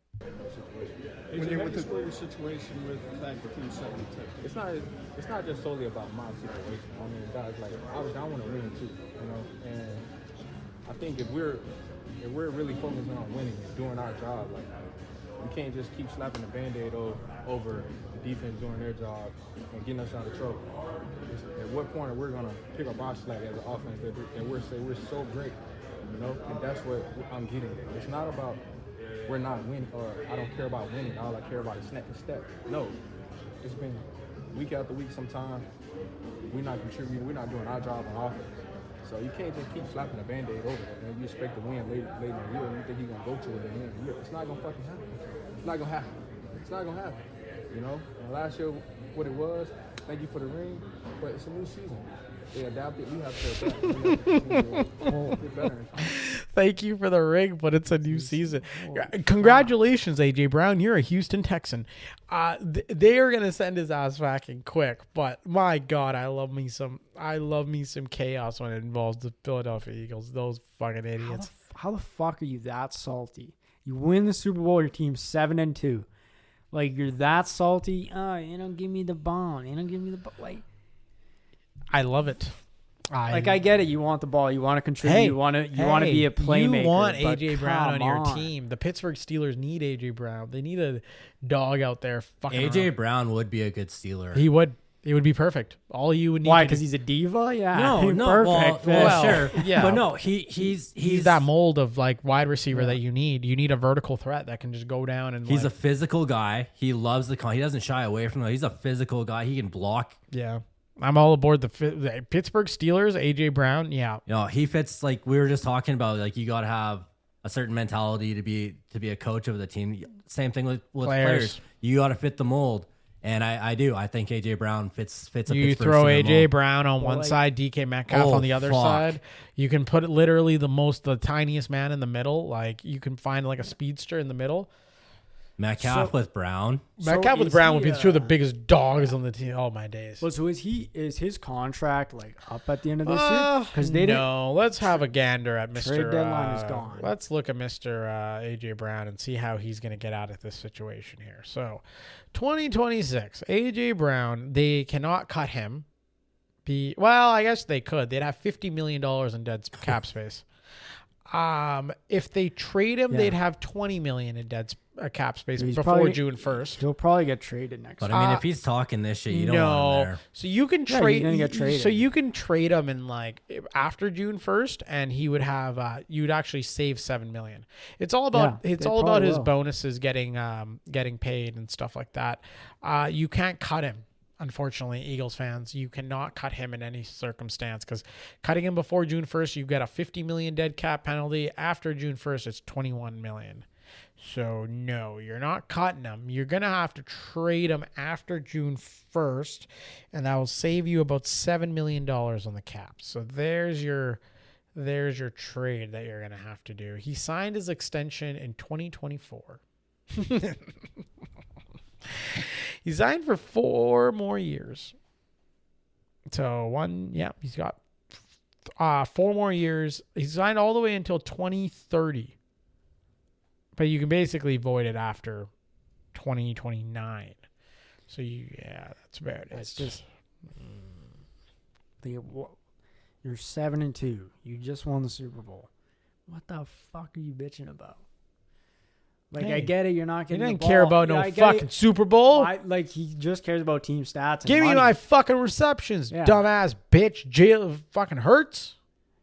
When you're with the situation with the fact that he's 72, it's not just solely about my situation. I mean, guys, obviously I want to win too, And I think if we're really focusing on winning and doing our job, we can't just keep slapping the Band-Aid over the defense doing their job and getting us out of trouble. At what point are we going to pick up our slack as an offense that we're so great you know, and that's what I'm getting at. It's not about we're not winning or I don't care about winning. All I care about is next step. No, it's been week after week. Sometimes we're not contributing. We're not doing our job on offense. So you can't just keep slapping a Band-Aid over it and you expect to win late in the year. You think he's gonna go to it and win the year? It's not gonna fucking happen. It's not gonna happen. It's not gonna happen. You know. And last year, what it was. Thank you for the ring, but it's a new season. They adapted. We have to adapt. We have to continue to get better. Thank you for the ring, but it's a new season. Congratulations, AJ Brown. You're a Houston Texan. They are gonna send his ass fucking quick, but my God, I love me some chaos when it involves the Philadelphia Eagles. Those fucking idiots. How the fuck are you that salty? You win the Super Bowl, your team's 7-2. Like, you're that salty. Oh, you don't give me the ball. You don't give me the ball. Like, I love it. I get it. You want the ball. You want to contribute. You want to be a playmaker. You want AJ Brown on your team. The Pittsburgh Steelers need AJ Brown. They need a dog out there fucking AJ around. Brown would be a good Steeler. He would. It would be perfect. All you would need. Why? Because he's a diva? Yeah. No. Perfect. Well, sure. Yeah. But no, he's that mold of like wide receiver that you need. You need a vertical threat that can just go down and. He's a physical guy. He loves the he doesn't shy away from it. He's a physical guy. He can block. Yeah. I'm all aboard the Pittsburgh Steelers. AJ Brown. Yeah. No, he fits. Like we were just talking about. Like you got to have a certain mentality to be a coach of the team. Same thing with players. You got to fit the mold. And I do. I think AJ Brown fits a You Pittsburgh throw Steelers AJ mold. Brown on one side, DK Metcalf on the other side. You can put literally the tiniest man in the middle. Like you can find like a speedster in the middle. Metcalf with Brown. Metcalf with Brown would be two of the biggest dogs on the team. Oh my days. Well, so is his contract like up at the end of this year? Because let's have a gander at Mr. Trade deadline is gone. Let's look at Mr. AJ Brown and see how he's going to get out of this situation here. So, 2026, AJ Brown, they cannot cut him. Well, I guess they could. They'd have $50 million in dead cap space. If they trade him, they'd have $20 million in dead cap space before June 1st. He'll probably get traded next year. But I mean, if he's talking this shit, you don't want him there. So you can trade. He's gonna get traded. So you can trade him in like after June 1st, and he would have. You'd actually save $7 million. It's all about. It's all about his bonuses getting paid and stuff like that. You can't cut him. Unfortunately, Eagles fans, you cannot cut him in any circumstance because cutting him before June 1st, you get a $50 million dead cap penalty. After June 1st, it's $21 million. So, no, you're not cutting him. You're going to have to trade him after June 1st, and that will save you about $7 million on the cap. So, there's your trade that you're going to have to do. He signed his extension in 2024. He signed for 4 more years. So he's got 4 more years. He signed all the way until 2030. But you can basically void it after 2029. So that's about it. It's just you're 7-2. You just won the Super Bowl. What the fuck are you bitching about? Like, I get it. You're not getting. He didn't care about no fucking Super Bowl. He just cares about team stats. Give me my fucking receptions, dumbass bitch. Jail fucking hurts.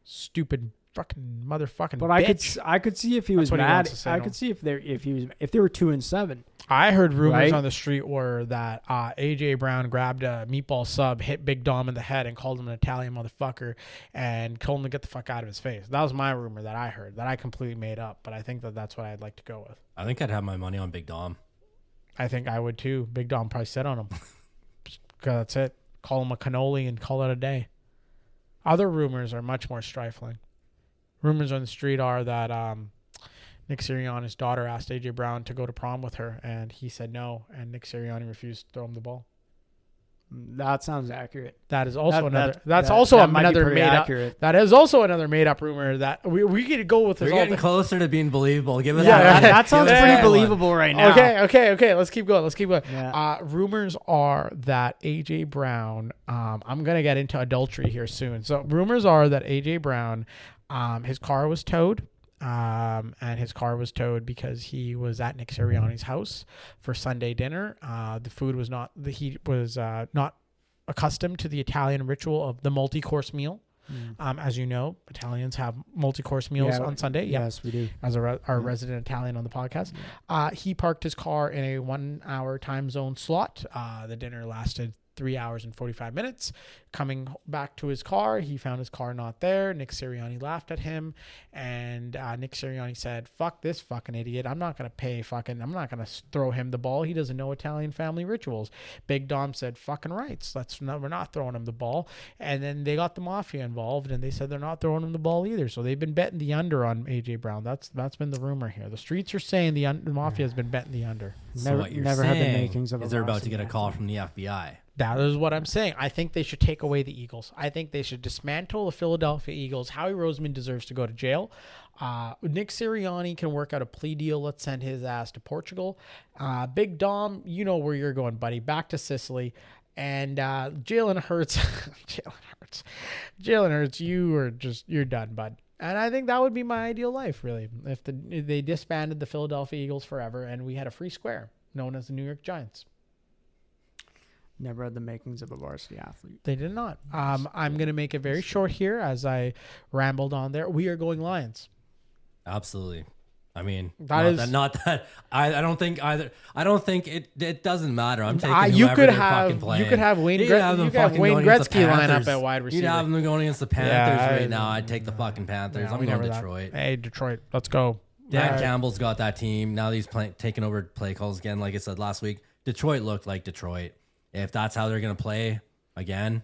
Stupid fucking motherfucking. But bitch. I could see if he was mad. I could see if they were 2-7. I heard rumors on the street were that AJ Brown grabbed a meatball sub, hit Big Dom in the head, and called him an Italian motherfucker, and told him to get the fuck out of his face. That was my rumor that I heard, that I completely made up. But I think that's what I'd like to go with. I think I'd have my money on Big Dom. I think I would too. Big Dom probably sit on him. That's it. Call him a cannoli and call it a day. Other rumors are much more trifling. Rumors on the street are that Nick Sirianni's daughter asked AJ Brown to go to prom with her, and he said no, and Nick Sirianni refused to throw him the ball. That sounds accurate. That is also another made-up. That is also another made-up rumor that we could go with. We're getting closer to being believable. Give us that sounds pretty believable right now. Okay. Let's keep going. Yeah. Rumors are that AJ Brown. I'm gonna get into adultery here soon. So rumors are that AJ Brown, his car was towed. And his car was towed because he was at Nick Sirianni's house for Sunday dinner. The food was not accustomed to the Italian ritual of the multi-course meal. As you know, Italians have multi-course meals on Sunday. Yes, we do. As our resident Italian on the podcast. He parked his car in a 1 hour time zone slot. The dinner lasted 3 hours and 45 minutes. Coming back to his car, he found his car not there. Nick Sirianni laughed at him, and Nick Sirianni said, "Fuck this fucking idiot. I'm not going to throw him the ball. He doesn't know Italian family rituals." Big Dom said, "Fucking rights. We're not throwing him the ball." And then they got the Mafia involved, and they said they're not throwing him the ball either. So they've been betting the under on AJ Brown. That's been the rumor here. The streets are saying the Mafia has been betting the under. So what you're never saying had the makings of is a they're about boss to get a in call that. from the FBI. That is what I'm saying. I think they should take away the Eagles. I think they should dismantle the Philadelphia Eagles. Howie Roseman deserves to go to jail. Nick Sirianni can work out a plea deal. Let's send his ass to Portugal. Big Dom, you know where you're going, buddy. Back to Sicily. And Jalen Hurts, Jalen Hurts, you're done, bud. And I think that would be my ideal life, really, if they disbanded the Philadelphia Eagles forever and we had a free square known as the New York Giants. Never had the makings of a varsity athlete. They did not. I'm going to make it very short here as I rambled on there. We are going Lions. Absolutely. I mean, I don't think either. I don't think it doesn't matter. I'm taking you whoever could they're have fucking playing. you could have Wayne going against the Gretzky line up Panthers. at wide receiver. You'd have them going against the Panthers right now. I- I'd take the fucking Panthers. Yeah, I'm we going never that. Detroit. Hey, Detroit, let's go. Dan Yeah. Campbell's got that team. Now that he's taking over play calls again. Like I said last week, Detroit looked like Detroit. If that's how they're going to play again,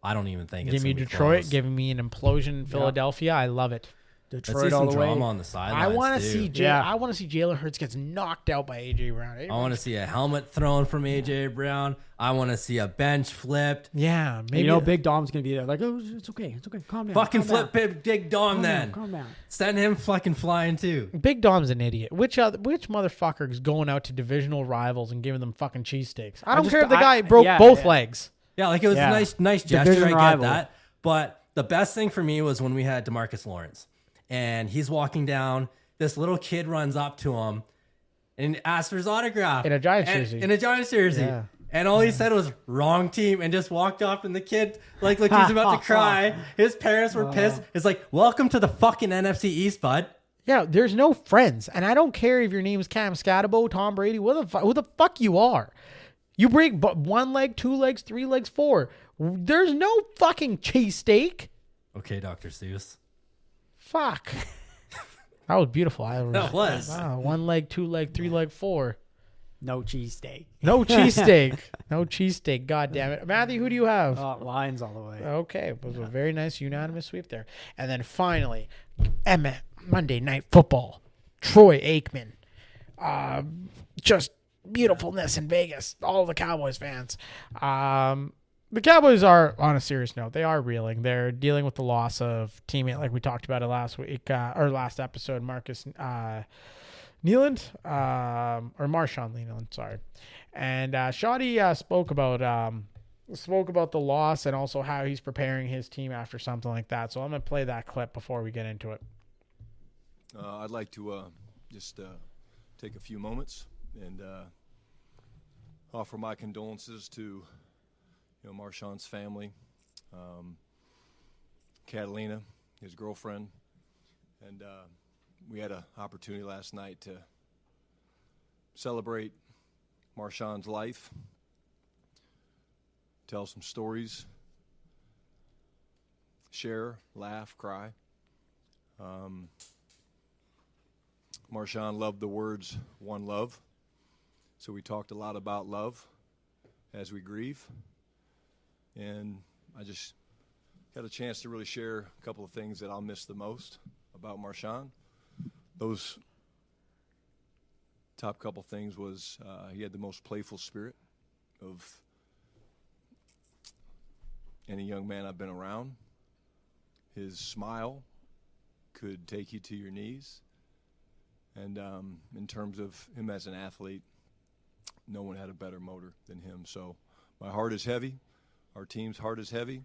I don't even think it's Give me gonna be Detroit. close. Giving me an implosion in Philadelphia. I love it. Let's Detroit see all some the way. drama on the I sidelines. want to too. see I want to see Jalen Hurts gets knocked out by AJ Brown. I want to see a helmet thrown from AJ Brown. I want to see a bench flipped. Yeah, maybe You know, Big Dom's gonna be there. Like, oh, it's okay, calm down. Fucking calm flip down. Big Dom then. Calm down. Send him fucking flying too. Big Dom's an idiot. Which motherfucker is going out to divisional rivals and giving them fucking cheesesteaks? I don't care if the guy broke both legs. Yeah, like it was Yeah. a nice gesture. Division I get rival. that. But the best thing for me was when we had DeMarcus Lawrence. And he's walking down. This little kid runs up to him and asks for his autograph. In a Giants jersey. In a Giants jersey. Yeah. And all he said was, "Wrong team," and just walked off. And the kid, like he's about to cry. His parents were pissed. It's like, welcome to the fucking NFC East, bud. Yeah, there's no friends. And I don't care if your name's Cam Scatabo, Tom Brady, who the fuck you are. You break one leg, 2 legs, 3 legs, 4. There's no fucking cheesesteak. Okay, Dr. Seuss. Fuck. That was beautiful. That was. Wow, 1 leg, 2 leg, 3 leg, 4. No cheesesteak. No cheesesteak. No cheesesteak. God damn it. Matthew, who do you have? Lions all the way. Okay. It was a very nice unanimous sweep there. And then finally, Monday Night Football. Troy Aikman. Just beautifulness in Vegas. All the Cowboys fans. The Cowboys are, on a serious note, they are reeling. They're dealing with the loss of teammate, like we talked about it last week, or last episode, Marcus Nealand, or Marshawn Leland, sorry. And Shoddy spoke about the loss and also how he's preparing his team after something like that. So I'm going to play that clip before we get into it. I'd like to just take a few moments and offer my condolences to Marshawn's family, Catalina, his girlfriend, and we had an opportunity last night to celebrate Marshawn's life, tell some stories, share, laugh, cry. Marshawn loved the words "one love," so we talked a lot about love as we grieve. And I just got a chance to really share a couple of things that I'll miss the most about Marshawn. Those top couple things was he had the most playful spirit of any young man I've been around. His smile could take you to your knees. And in terms of him as an athlete, no one had a better motor than him. So my heart is heavy. Our team's heart is heavy.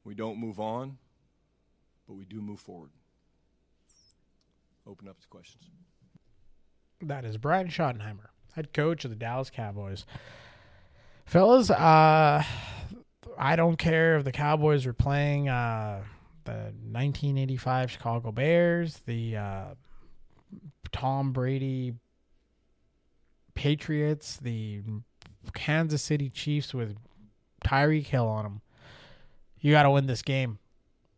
We don't move on, but we do move forward. Open up to questions. That is Brian Schottenheimer, head coach of the Dallas Cowboys. Fellas, I don't care if the Cowboys are playing the 1985 Chicago Bears, the Tom Brady Patriots, the Kansas City Chiefs with Tyreek Hill on them. You got to win this game,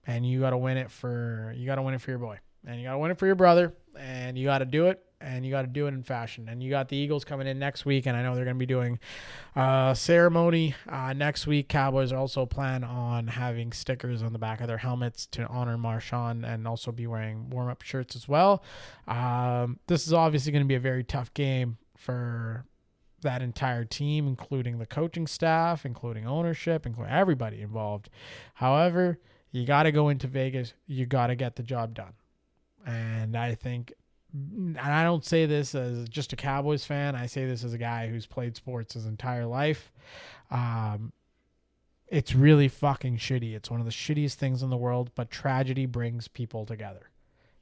and you got to win it for your boy, and you got to win it for your brother, and you got to do it. And you got to do it in fashion. And you got the Eagles coming in next week, and I know they're going to be doing a ceremony next week. Cowboys also plan on having stickers on the back of their helmets to honor Marshawn, and also be wearing warm-up shirts as well. This is obviously going to be a very tough game for that entire team, including the coaching staff, including ownership, including everybody involved. However, you got to go into Vegas. You got to get the job done. And I think... And I don't say this as just a Cowboys fan. I say this as a guy who's played sports his entire life. It's really fucking shitty. It's one of the shittiest things in the world, but tragedy brings people together.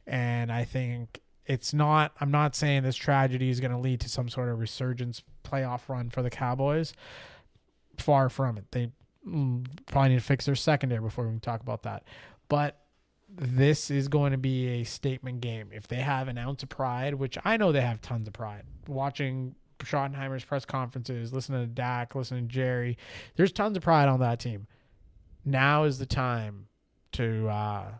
And I think I'm not saying this tragedy is going to lead to some sort of resurgence playoff run for the Cowboys. Far from it. They probably need to fix their secondary before we can talk about that. But this is going to be a statement game. If they have an ounce of pride, which I know they have tons of pride, watching Schottenheimer's press conferences, listening to Dak, listening to Jerry, there's tons of pride on that team. Now is the time to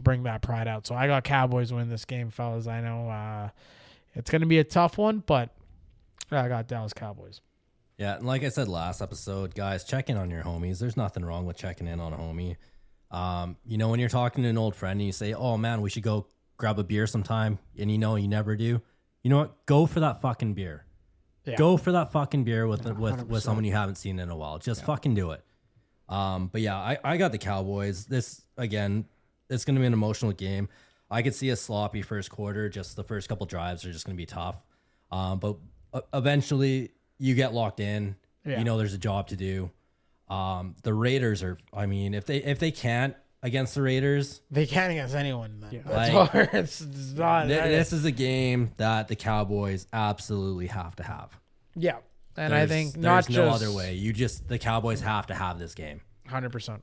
bring that pride out. So I got Cowboys win this game, fellas. I know it's going to be a tough one, but I got Dallas Cowboys. Yeah, and like I said last episode, guys, check in on your homies. There's nothing wrong with checking in on a homie. When you're talking to an old friend and you say, oh man, we should go grab a beer sometime, and you never do, you know what? Go for that fucking beer. Yeah. Go for that fucking beer with someone you haven't seen in a while. Just fucking do it. But yeah, I got the Cowboys. This, again, it's going to be an emotional game. I could see a sloppy first quarter. Just the first couple drives are just going to be tough. But eventually you get locked in. Yeah. There's a job to do. The Raiders are, if they can't against the Raiders, they can't against anyone. Yeah. This is a game that the Cowboys absolutely have to have. Yeah. And I think there's no other way. The Cowboys have to have this game. 100%.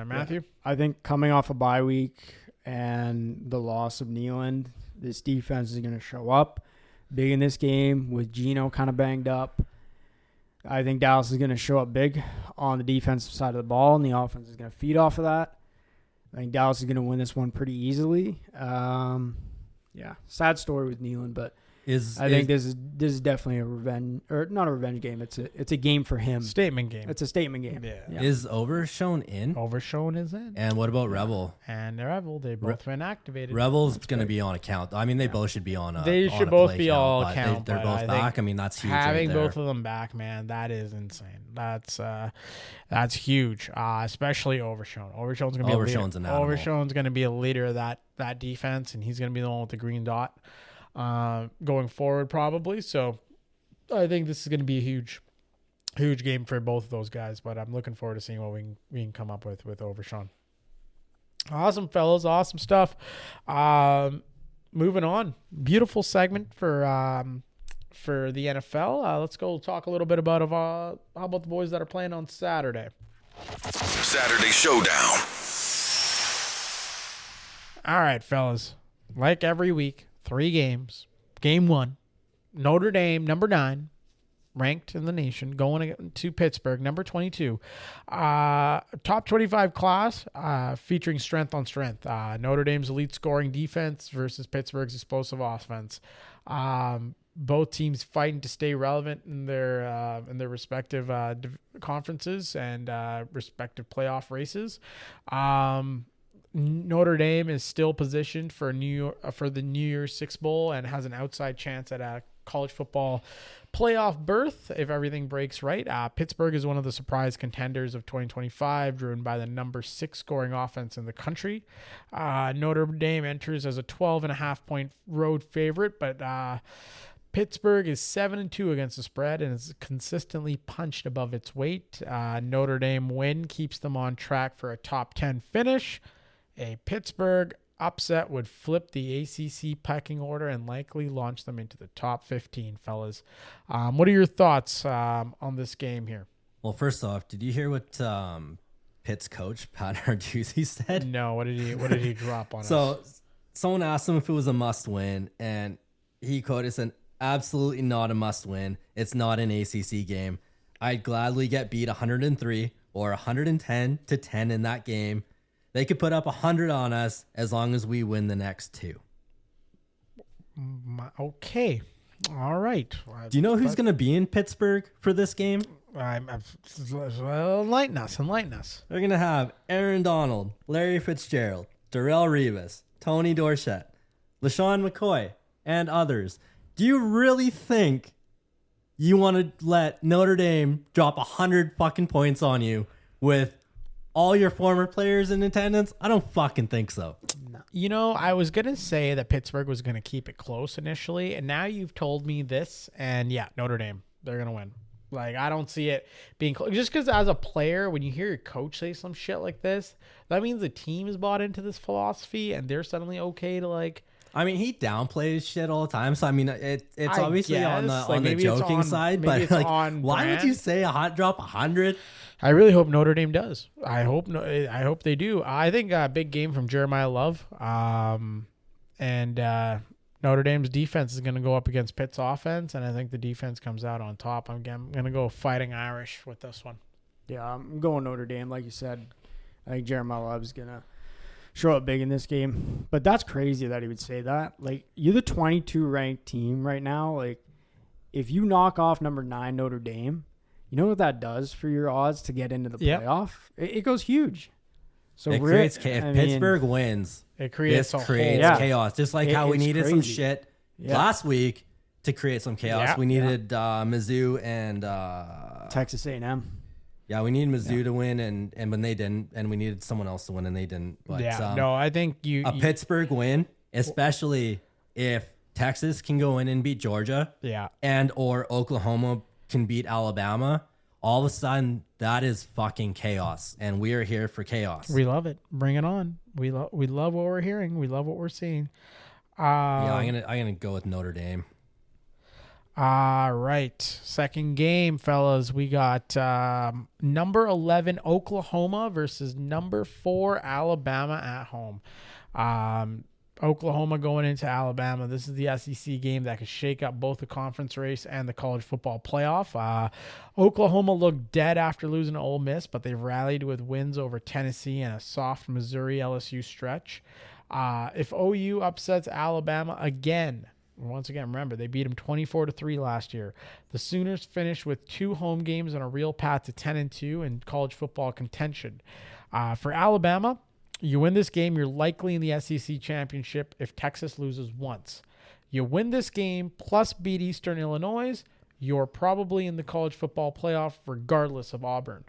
Matthew? Yeah. I think coming off a bye week and the loss of Nealand, this defense is going to show up big in this game with Geno kind of banged up. I think Dallas is going to show up big on the defensive side of the ball, and the offense is going to feed off of that. I think Dallas is going to win this one pretty easily. Sad story with Nealand, but I think this is definitely a revenge, or not a revenge game. It's a game for him. Statement game. It's a statement game. Yeah. Is Overshone in? Overshone is in. And what about Revel? And Revel, they both been activated. Revel's going to be on account. They both should be on. They should both be all count. They're both back. That's huge. Having both of them back, man, that is insane. That's huge. Especially Overshone. Overshone's going to be Overshone's going to be a leader of that defense, and he's going to be the one with the green dot. Going forward probably. So I think this is going to be a huge game for both of those guys, but I'm looking forward to seeing what we can come up with Overshone. Awesome, fellas. Awesome stuff. Moving on. Beautiful segment for the NFL. Let's go talk a little bit about how about the boys that are playing on Saturday. Saturday Showdown. All right, fellas. Like every week, 3 games. Game 1, Notre Dame, number 9, ranked in the nation, going to Pittsburgh, number 22. Top 25 class, featuring strength on strength. Notre Dame's elite scoring defense versus Pittsburgh's explosive offense. Both teams fighting to stay relevant in their respective conferences and respective playoff races. Notre Dame is still positioned for the New Year's Six Bowl and has an outside chance at a college football playoff berth if everything breaks right. Pittsburgh is one of the surprise contenders of 2025, driven by the number 6 scoring offense in the country. Notre Dame enters as a 12.5-point road favorite, but Pittsburgh is 7-2 against the spread and is consistently punched above its weight. Notre Dame win keeps them on track for a top 10 finish. A Pittsburgh upset would flip the ACC pecking order and likely launch them into the top 15, fellas. What are your thoughts on this game here? Well, first off, did you hear what Pitt's coach Pat Narduzzi said? No, what did he drop on us? So someone asked him if it was a must-win, and he quoted said, "Absolutely not a must-win. It's not an ACC game. I'd gladly get beat 103 or 110-10 in that game. They could put up 100 on us as long as we win the next 2." Okay. All right. Do you know who's going to be in Pittsburgh for this game? Enlighten us. They're going to have Aaron Donald, Larry Fitzgerald, Darrell Revis, Tony Dorsett, LaShawn McCoy, and others. Do you really think you want to let Notre Dame drop 100 fucking points on you with all your former players in attendance? I don't fucking think so. You know, I was going to say that Pittsburgh was going to keep it close initially, and now you've told me this, and yeah, Notre Dame, they're going to win. Like, I don't see it being close. Just because as a player, when you hear your coach say some shit like this, that means the team is bought into this philosophy, and they're suddenly okay to, like... I mean, he downplays shit all the time, so I mean, it's obviously guess, on like, the joking side, but like, why would you say a hot drop 100? I really hope Notre Dame does. I hope they do. I think a big game from Jeremiah Love, and Notre Dame's defense is going to go up against Pitt's offense, and I think the defense comes out on top. I'm going to go Fighting Irish with this one. Yeah, I'm going Notre Dame, like you said. I think Jeremiah Love is going to show up big in this game. But that's crazy that he would say that. Like, you're the 22 ranked team right now. Like, if you knock off number 9 Notre Dame, you know what that does for your odds to get into the playoff? It goes huge. So it creates if Pittsburgh wins, it creates chaos. Just like how we needed some shit last week to create some chaos. We needed Mizzou and Texas A&M. Yeah, we needed Mizzou to win, and when they didn't, and we needed someone else to win, and they didn't. But, no, I think Pittsburgh win, especially if Texas can go in and beat Georgia, and or Oklahoma can beat Alabama. All of a sudden, that is fucking chaos, and we are here for chaos. We love it. Bring it on. We love what we're hearing. We love what we're seeing. I'm gonna go with Notre Dame. All right. Second game, fellas. We got number 11 Oklahoma versus number 4 Alabama at home. Oklahoma going into Alabama. This is the SEC game that could shake up both the conference race and the college football playoff. Oklahoma looked dead after losing to Ole Miss, but they've rallied with wins over Tennessee and a soft Missouri LSU stretch. If OU upsets Alabama again, once again, remember, they beat them 24-3 last year. The Sooners finished with 2 home games on a real path to 10-2 in college football contention. For Alabama, you win this game, you're likely in the SEC championship if Texas loses once. You win this game plus beat Eastern Illinois, you're probably in the college football playoff regardless of Auburn.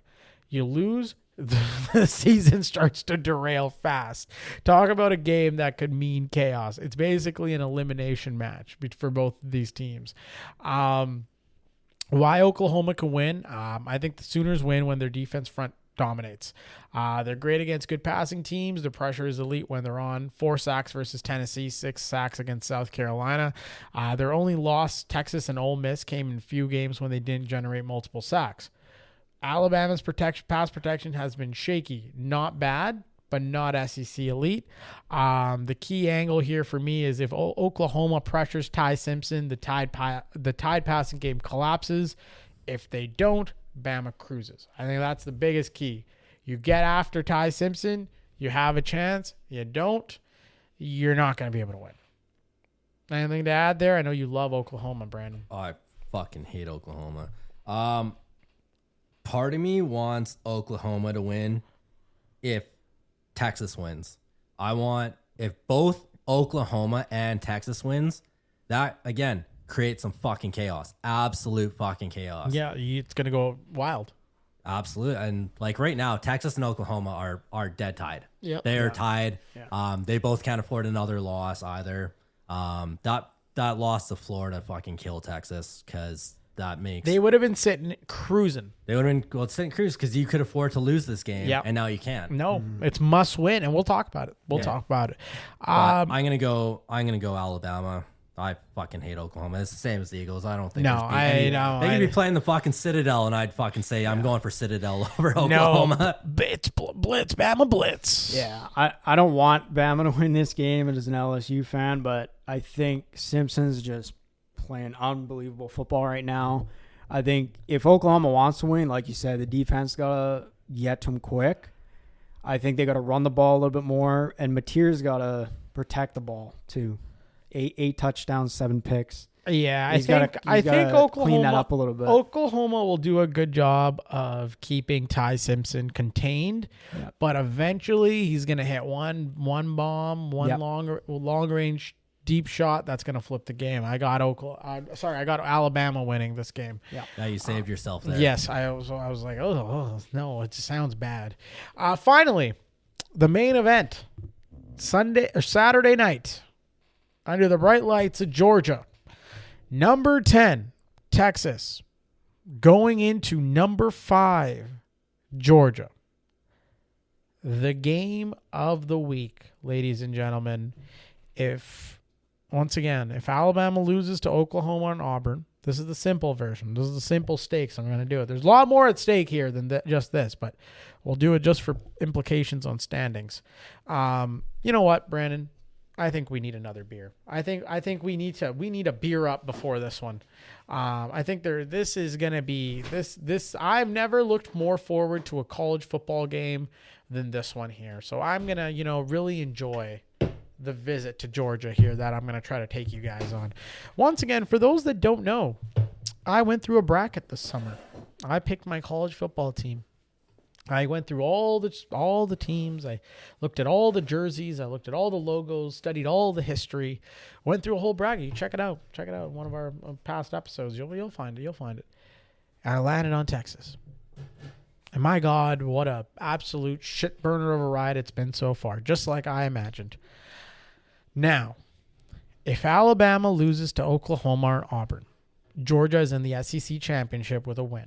You lose, the season starts to derail fast. Talk about a game that could mean chaos. It's basically an elimination match for both of these teams. Why Oklahoma can win? I think the Sooners win when their defense front dominates. They're great against good passing teams. The pressure is elite when they're on. 4 sacks versus Tennessee, 6 sacks against South Carolina. Their only loss, Texas and Ole Miss, came in few games when they didn't generate multiple sacks. Alabama's pass protection has been shaky. Not bad, but not SEC elite. The key angle here for me is if Oklahoma pressures Ty Simpson, the Tide passing game collapses. If they don't, Bama cruises. I think that's the biggest key. You get after Ty Simpson, you have a chance. You don't, you're not going to be able to win. Anything to add there? I know you love Oklahoma, Brandon. Oh, I fucking hate Oklahoma. Part of me wants Oklahoma to win if Texas wins. If both Oklahoma and Texas wins, that, again, creates some fucking chaos. Absolute fucking chaos. Yeah, it's going to go wild. Absolutely. And like right now, Texas and Oklahoma are dead tied. Yep. They are tied. Yeah. They both can't afford another loss either. That loss to Florida fucking killed Texas because that makes... They would have been sitting cruising. They would have been sitting cruising because you could afford to lose this game, and now you can't. No, it's must win, and we'll talk about it. We'll talk about it. I'm gonna go Alabama. I fucking hate Oklahoma. It's the same as the Eagles. I don't think. No, I know. They could be playing the fucking Citadel, and I'd fucking say I'm going for Citadel over Oklahoma. No, it's blitz, Bama blitz. Yeah, I don't want Bama to win this game as an LSU fan, but I think Simpson's just playing unbelievable football right now. I think if Oklahoma wants to win, like you said, the defense got to get to him quick. I think they got to run the ball a little bit more, and Mateer's got to protect the ball too. Eight touchdowns, 7 picks. Yeah, I think Oklahoma clean that up a little bit. Oklahoma will do a good job of keeping Ty Simpson contained, but eventually he's going to hit one bomb, long range deep shot that's going to flip the game. I got Alabama winning this game. Yeah, now you saved yourself there. Yes, I was like, oh no, it just sounds bad. Finally, the main event, Saturday night, under the bright lights of Georgia. Number 10, Texas, going into number 5, Georgia. The game of the week, ladies and gentlemen. If Alabama loses to Oklahoma and Auburn, this is the simple version. This is the simple stakes I'm going to do it. There's a lot more at stake here than just this, but we'll do it just for implications on standings. You know what, Brandon? I think we need another beer. I think we need a beer up before this one. I think this is going to be this. I've never looked more forward to a college football game than this one here. So I'm going to, really enjoy the visit to Georgia here that I'm going to try to take you guys on. Once again, for those that don't know, I went through a bracket this summer. I picked my college football team. I went through all the teams. I looked at all the jerseys. I looked at all the logos, studied all the history, went through a whole bracket. You check it out. Check it out. One of our past episodes. You'll find it. You'll find it. And I landed on Texas. And my God, what a absolute shit burner of a ride it's been so far, just like I imagined. Now, if Alabama loses to Oklahoma or Auburn, Georgia is in the SEC championship with a win.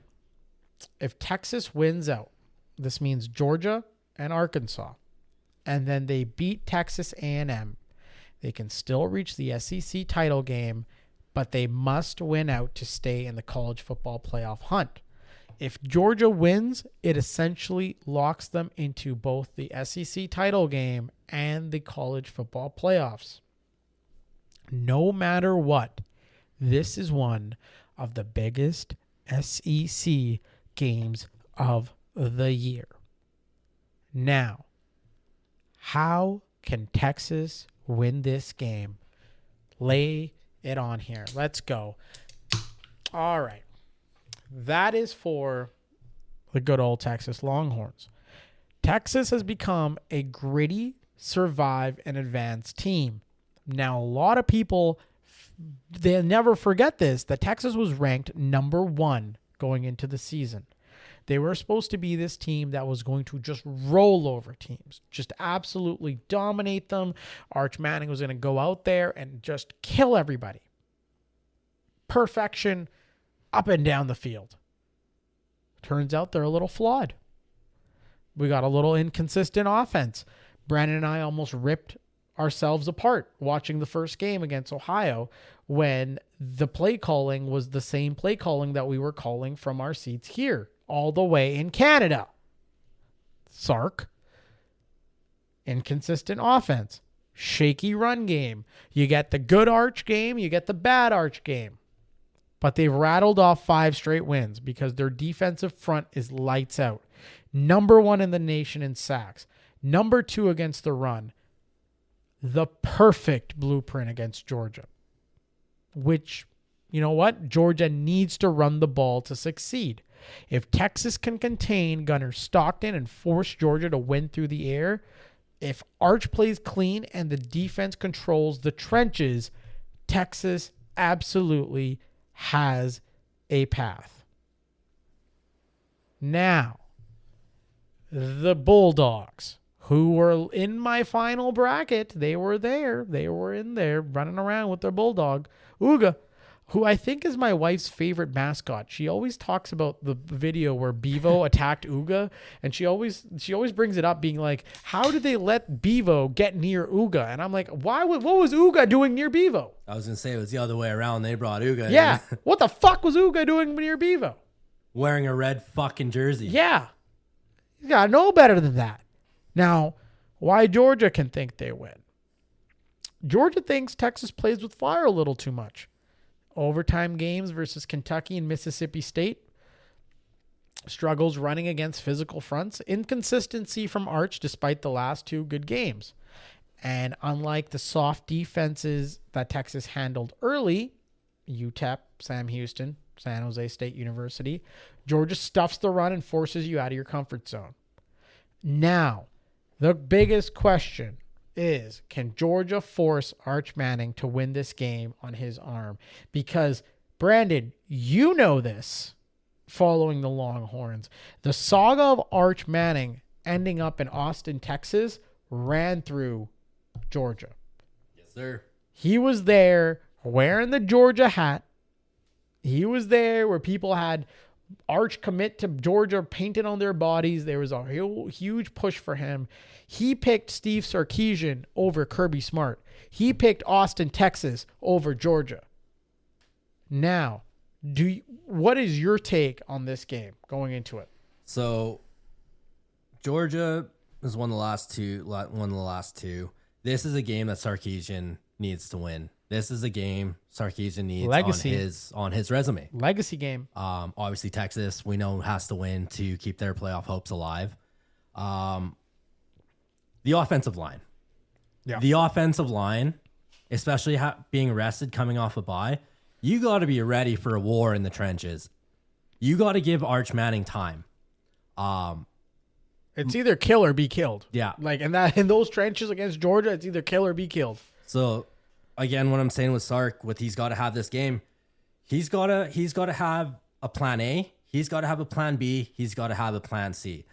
If Texas wins out, this means Georgia and Arkansas, and then they beat Texas A&M. They can still reach the SEC title game, but they must win out to stay in the college football playoff hunt. If Georgia wins, it essentially locks them into both the SEC title game and the college football playoffs. No matter what, this is one of the biggest SEC games of the year. Now, how can Texas win this game? Lay it on here. Let's go. All right. That is for the good old Texas Longhorns. Texas has become a gritty, survive, and advance team. Now, a lot of people, they'll never forget this, that Texas was ranked number 1 going into the season. They were supposed to be this team that was going to just roll over teams, just absolutely dominate them. Arch Manning was going to go out there and just kill everybody. Perfection up and down the field. Turns out they're a little flawed. We got a little inconsistent offense. Brandon and I almost ripped ourselves apart watching the first game against Ohio when the play calling was the same play calling that we were calling from our seats here, all the way in Canada. Sark. Inconsistent offense. Shaky run game. You get the good Arch game, you get the bad Arch game. But they've rattled off 5 straight wins because their defensive front is lights out. Number 1 in the nation in sacks. Number 2 against the run. The perfect blueprint against Georgia. Which, you know what? Georgia needs to run the ball to succeed. If Texas can contain Gunner Stockton and force Georgia to win through the air, if Arch plays clean and the defense controls the trenches, Texas absolutely has a path. Now, the Bulldogs, who were in my final bracket, they were there. They were in there running around with their Bulldog, Ooga. who I think is my wife's favorite mascot. She always talks about the video where Bevo attacked Uga, and she always brings it up, being like, "How did they let Bevo get near Uga?" And I'm like, what was Uga doing near Bevo? I was gonna say it was the other way around. They brought Uga. Yeah, in. what the fuck was Uga doing near Bevo? Wearing a red fucking jersey. Yeah, you gotta know better than that. Now, why Georgia can think they win? Georgia thinks Texas plays with fire a little too much. Overtime games versus Kentucky and Mississippi State. Struggles running against physical fronts. Inconsistency from Arch despite the last 2 good games. And unlike the soft defenses that Texas handled early, UTEP, Sam Houston, San Jose State University, Georgia stuffs the run and forces you out of your comfort zone. Now, the biggest question is, can Georgia force Arch Manning to win this game on his arm? Because, Brandon, you know this, following the Longhorns. The saga of Arch Manning ending up in Austin, Texas, ran through Georgia. Yes, sir. He was there wearing the Georgia hat. He was there where people had Arch commit to Georgia painted on their bodies. There was a huge push for him. He picked Steve Sarkisian over Kirby Smart. He picked Austin, Texas over Georgia. Now, what is your take on this game going into it? So, Georgia has won the last two. This is a game that Sarkisian needs to win. This is a game Sarkisian needs on his resume. Legacy game. Obviously, Texas, we know, has to win to keep their playoff hopes alive. The offensive line. Yeah. The offensive line, especially being rested coming off a bye, you got to be ready for a war in the trenches. You got to give Arch Manning time. It's either kill or be killed. Yeah. Like in those trenches against Georgia, it's either kill or be killed. So, again, what I'm saying with Sark, he's got to have this game, he's got to have a plan A, he's got to have a plan B, he's got to have a plan C,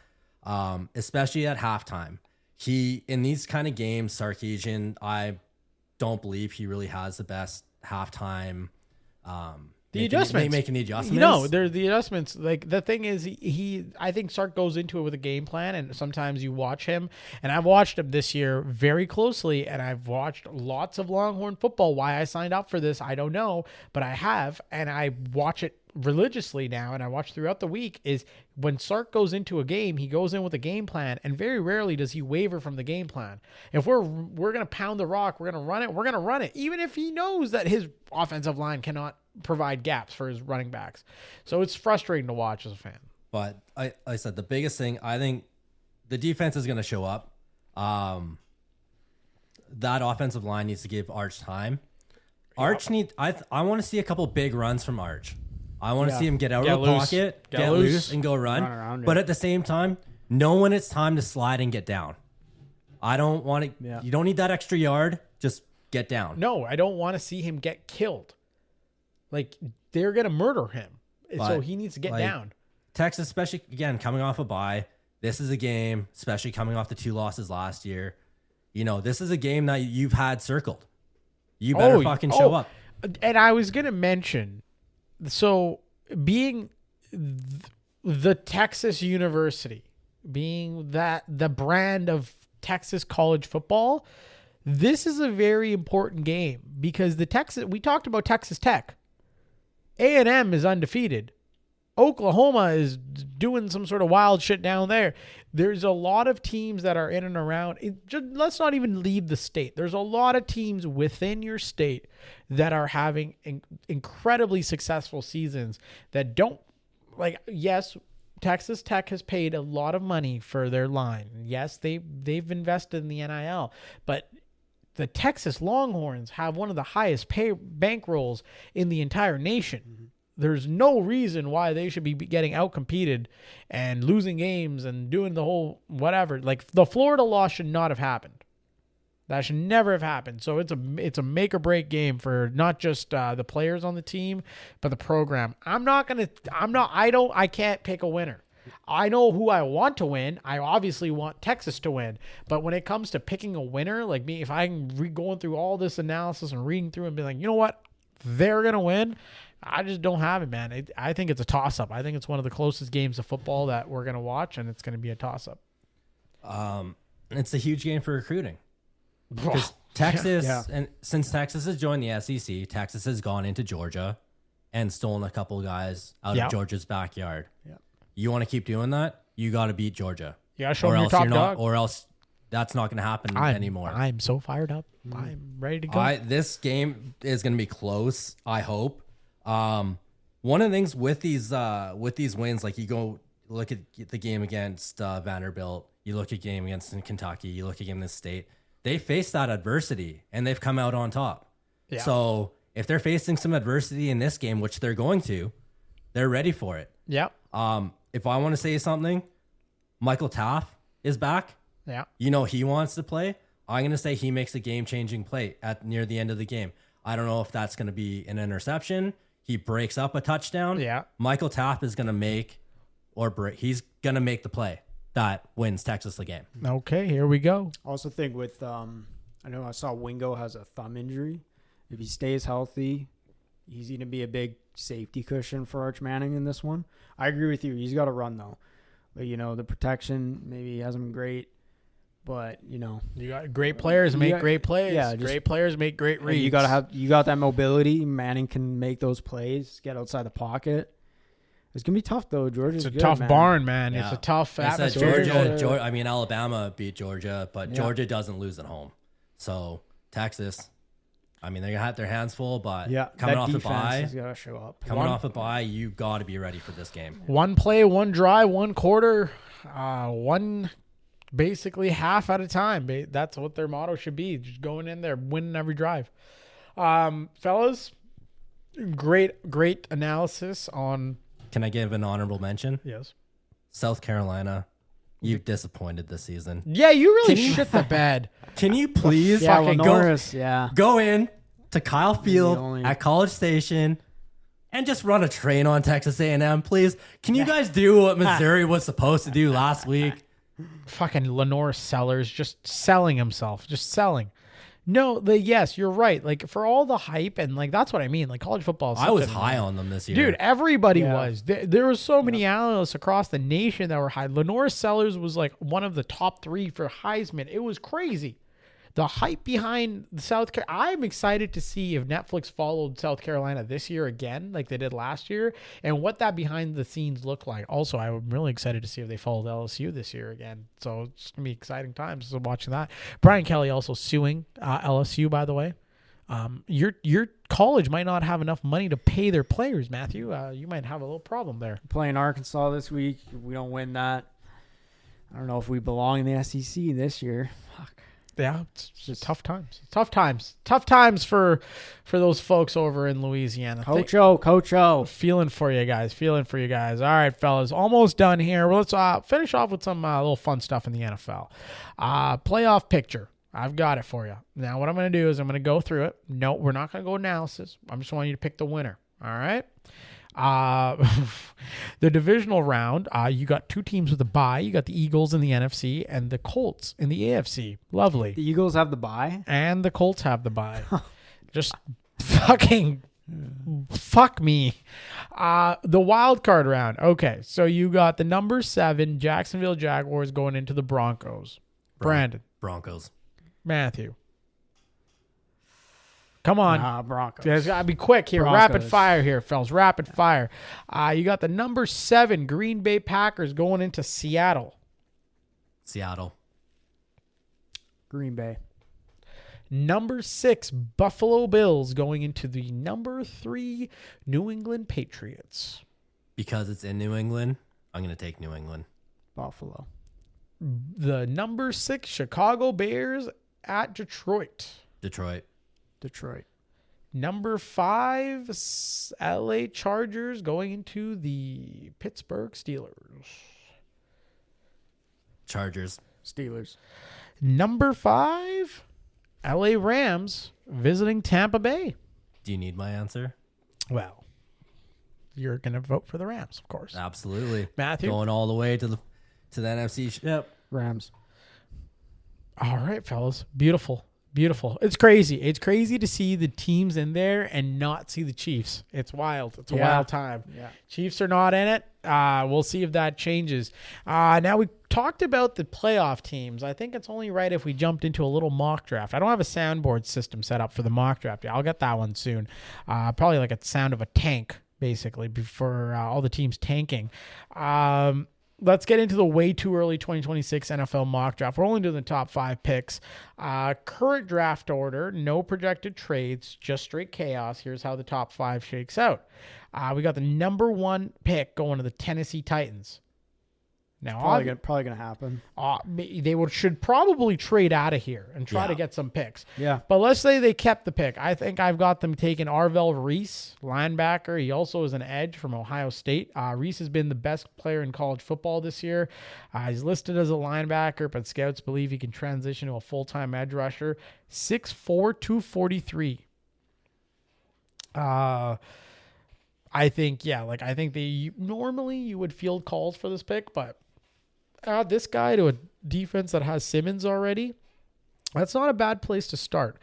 especially at halftime. In these kind of games, Sarkisian, I don't believe he really has the best halftime. Making the adjustments. No, there's the adjustments. Like, the thing is, I think Sark goes into it with a game plan, and sometimes you watch him, and I've watched him this year very closely, and I've watched lots of Longhorn football. Why I signed up for this, I don't know, but I have, and I watch it religiously now, and I watch throughout the week, is when Sark goes into a game, he goes in with a game plan, and very rarely does he waver from the game plan. If we're going to pound the rock, we're going to run it, even if he knows that his offensive line cannot provide gaps for his running backs. So it's frustrating to watch as a fan. But I said, the biggest thing, I think the defense is going to show up. That offensive line needs to give Arch time. Arch I want to see a couple big runs from Arch. I want to see him get out of the pocket, get loose, and go run. But at the same time, know when it's time to slide and get down. I don't want to. Yeah. You don't need that extra yard. Just get down. No, I don't want to see him get killed. Like, they're going to murder him. So he needs to get down. Texas, especially, again, coming off a bye. This is a game, especially coming off the 2 losses last year. This is a game that you've had circled. You better fucking show up. And I was going to mention, so being the Texas University, being the brand of Texas college football, this is a very important game because we talked about Texas Tech. A&M is undefeated. Oklahoma is doing some sort of wild shit down there. There's a lot of teams that are in and around. Let's not even leave the state. There's a lot of teams within your state that are having incredibly successful seasons that don't, like, yes, Texas Tech has paid a lot of money for their line. Yes, they've invested in the NIL, but the Texas Longhorns have one of the highest bankrolls in the entire nation. Mm-hmm. There's no reason why they should be getting outcompeted and losing games and doing the whole whatever. Like, the Florida loss should not have happened. That should never have happened. So it's a make or break game for not just the players on the team, but the program. I can't pick a winner. I know who I want to win. I obviously want Texas to win. But when it comes to picking a winner, like me, if I'm going through all this analysis and reading through and being like, you know what? they're going to win. I just don't have it, man. I think it's a toss-up. I think it's one of the closest games of football that we're going to watch, and it's going to be a toss-up. It's a huge game for recruiting. Because Texas, and since Texas has joined the SEC, Texas has gone into Georgia and stolen a couple guys out of Georgia's backyard. Yeah. You want to keep doing that? You got to beat Georgia. You got to show them your top dog. Or else that's not going to happen anymore. I'm so fired up. I'm ready to go. This game is going to be close, I hope. One of the things with these wins, like you go look at the game against Vanderbilt, you look at game against Kentucky, you look at game against State, they faced that adversity and they've come out on top. Yeah. So if they're facing some adversity in this game, which they're going to, they're ready for it. Yeah. If I want to say something, Michael Taft is back. Yeah. You know he wants to play. I'm going to say he makes a game-changing play near the end of the game. I don't know if that's going to be an interception. He breaks up a touchdown. Yeah. Michael Taft is going to make he's going to make the play that wins Texas the game. Okay, here we go. I also think with I know I saw Wingo has a thumb injury. If he stays healthy, he's going to be a big safety cushion for Arch Manning in this one. I agree with you. He's got to run though. But the protection maybe hasn't been great. But you got great players make great plays. Yeah, great players make great reads. You got that mobility. Manning can make those plays, get outside the pocket. It's gonna be tough though. Georgia's it's a tough barn, man. Yeah. It's a tough atmosphere. Alabama beat Georgia, but Georgia doesn't lose at home. So Texas, they're gonna have their hands full. But coming off the bye, gotta show up. Coming off a bye, you got to be ready for this game. One play, one drive, one quarter, one. Basically half at a time. That's what their motto should be. Just going in there, winning every drive. Fellas, great analysis on... Can I give an honorable mention? Yes. South Carolina, you've disappointed this season. Yeah, you really shit the bed. Can you please go in to Kyle Field at College Station and just run a train on Texas A&M, please? Can you guys do what Missouri was supposed to do last week? Fucking Lenore Sellers just selling himself, just selling. No, yes, you're right. Like for all the hype and like that's what I mean. Like college football. I was high on them this year, dude. Everybody was. There were so many analysts across the nation that were high. Lenore Sellers was like one of the top 3 for Heisman. It was crazy. The hype behind South Carolina. I'm excited to see if Netflix followed South Carolina this year again, like they did last year, and what that behind the scenes look like. Also, I'm really excited to see if they followed LSU this year again. So it's gonna be exciting times. So watching that. Brian Kelly also suing LSU, by the way. Your college might not have enough money to pay their players, Matthew. You might have a little problem there. Playing Arkansas this week, if we don't win that, I don't know if we belong in the SEC this year. Fuck. Yeah, it's just tough times. Tough times for those folks over in Louisiana. Coach O. Feeling for you guys. All right, fellas, almost done here. Well, let's finish off with some little fun stuff in the NFL. Playoff picture. I've got it for you. Now, what I'm going to do is I'm going to go through it. No, we're not going to go analysis. I'm just wanting you to pick the winner. All right? The divisional round, you got 2 teams with a bye. You got the Eagles in the NFC and the Colts in the AFC. Lovely. The Eagles have the bye? And the Colts have the bye. Just fucking fuck me. The wild card round. Okay, so you got the number 7 Jacksonville Jaguars going into the Broncos. Brandon. Broncos. Matthew. Come on. Broncos. It's got to be quick here. Broncos. Rapid fire here, fellas. Rapid fire. You got the number 7 Green Bay Packers going into Seattle. Seattle. Green Bay. Number 6 Buffalo Bills going into the number 3 New England Patriots. Because it's in New England, I'm going to take New England. Buffalo. The number 6 Chicago Bears at Detroit. Detroit. Number 5 LA Chargers going into the Pittsburgh Steelers. Chargers. Steelers. Number 5 LA Rams visiting Tampa Bay. Do you need my answer? Well, you're going to vote for the Rams, of course. Absolutely. Matthew? Going all the way to the NFC. Rams. All right, fellas. Beautiful. Beautiful. It's crazy. It's crazy to see the teams in there and not see the Chiefs. It's wild. It's a wild time. Yeah. Chiefs are not in it. We'll see if that changes. Now, we talked about the playoff teams. I think it's only right if we jumped into a little mock draft. I don't have a soundboard system set up for the mock draft. I'll get that one soon. Probably like a sound of a tank, basically, before all the teams tanking. Let's get into the way too early 2026 NFL mock draft. We're only doing the top 5 picks. Current draft order, no projected trades, just straight chaos. Here's how the top 5 shakes out. We got the number 1 pick going to the Tennessee Titans. Now, probably gonna happen. They should probably trade out of here and try to get some picks. Yeah. But let's say they kept the pick. I think I've got them taking Arvell Reese, linebacker. He also is an edge from Ohio State. Reese has been the best player in college football this year. He's listed as a linebacker, but scouts believe he can transition to a full-time edge rusher. 6'4", 243. I think normally you would field calls for this pick, but add this guy to a defense that has Simmons already, that's not a bad place to start.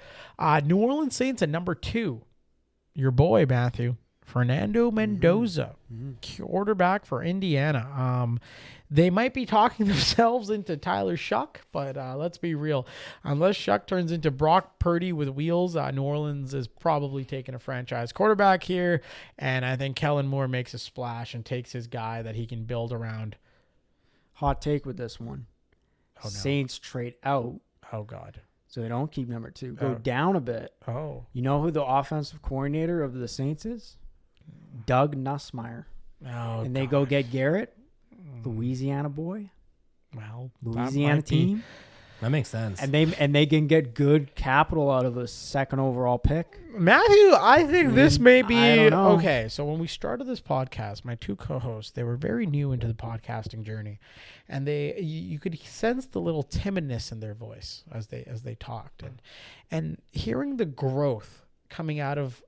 New Orleans Saints at number 2. Your boy, Matthew. Fernando Mendoza, quarterback for Indiana. They might be talking themselves into Tyler Shuck, but let's be real. Unless Shuck turns into Brock Purdy with wheels, New Orleans is probably taking a franchise quarterback here, and I think Kellen Moore makes a splash and takes his guy that he can build around. Hot take with this one. Oh, no. Saints trade out. Oh, God. So they don't keep number 2. Go down a bit. Oh. You know who the offensive coordinator of the Saints is? Doug Nussmeier. Oh, and they go get Garrett, Louisiana boy. Well, Louisiana team. That makes sense. And they can get good capital out of a second overall pick. Matthew, I think this may be I don't know. okay. So when we started this podcast, my 2 co-hosts, they were very new into the podcasting journey, and you could sense the little timidness in their voice as they talked, and hearing the growth coming out of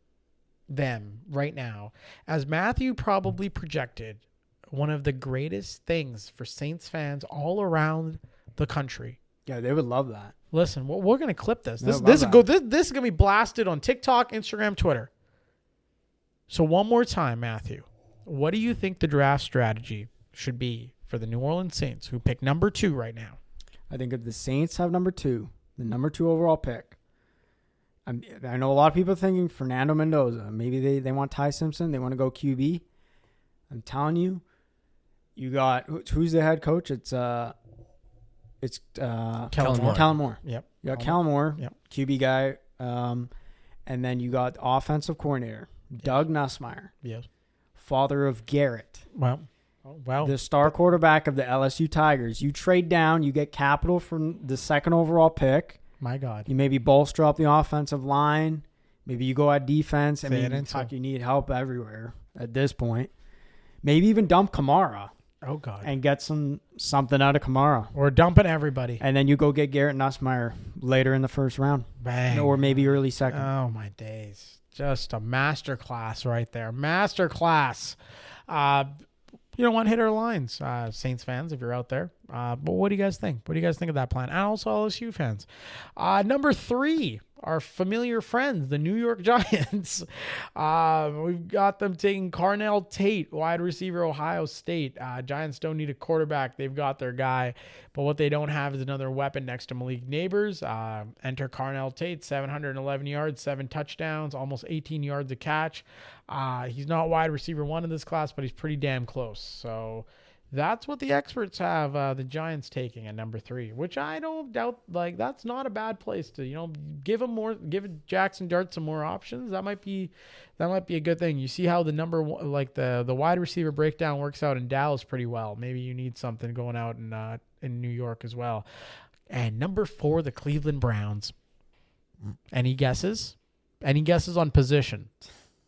them right now, as Matthew probably projected, one of the greatest things for Saints fans all around the country. Yeah, they would love that. Listen, we're going to clip this. This is going to be blasted on TikTok, Instagram, Twitter. So one more time, Matthew, what do you think the draft strategy should be for the New Orleans Saints, who pick number 2 right now? I think if the Saints have number 2, the number 2 overall pick, I know a lot of people are thinking Fernando Mendoza. Maybe they want Ty Simpson. They want to go QB. I'm telling you, you got who's the head coach? It's Kellen Moore. Yep. You got Kellen Moore, yep. QB guy, and then you got the offensive coordinator, Doug Nussmeier. Yes. Father of Garrett. Well, the star quarterback of the LSU Tigers. You trade down, you get capital from the second overall pick. My God. You maybe bolster up the offensive line. Maybe you go at defense. You need help everywhere at this point. Maybe even dump Kamara. Oh, God. And get something out of Kamara. Or dumping everybody. And then you go get Garrett Nussmeier later in the first round. Bang. Or maybe early second. Oh, my days. Just a masterclass right there. Masterclass. You don't want to hit our lines, Saints fans, if you're out there. But what do you guys think? What do you guys think of that plan? And also LSU fans. Number 3, our familiar friends, the New York Giants. We've got them taking Carnell Tate, wide receiver, Ohio State. Giants don't need a quarterback. They've got their guy. But what they don't have is another weapon next to Malik Neighbors. Enter Carnell Tate, 711 yards, 7 touchdowns, almost 18 yards a catch. He's not wide receiver 1 in this class, but he's pretty damn close. So that's what the experts have the Giants taking at number 3, which I don't doubt. Like, that's not a bad place to, give Jackson Dart some more options. That might be a good thing. You see how the number 1, like the wide receiver breakdown works out in Dallas pretty well. Maybe you need something going out in New York as well. And number 4, the Cleveland Browns. Any guesses? Any guesses on position?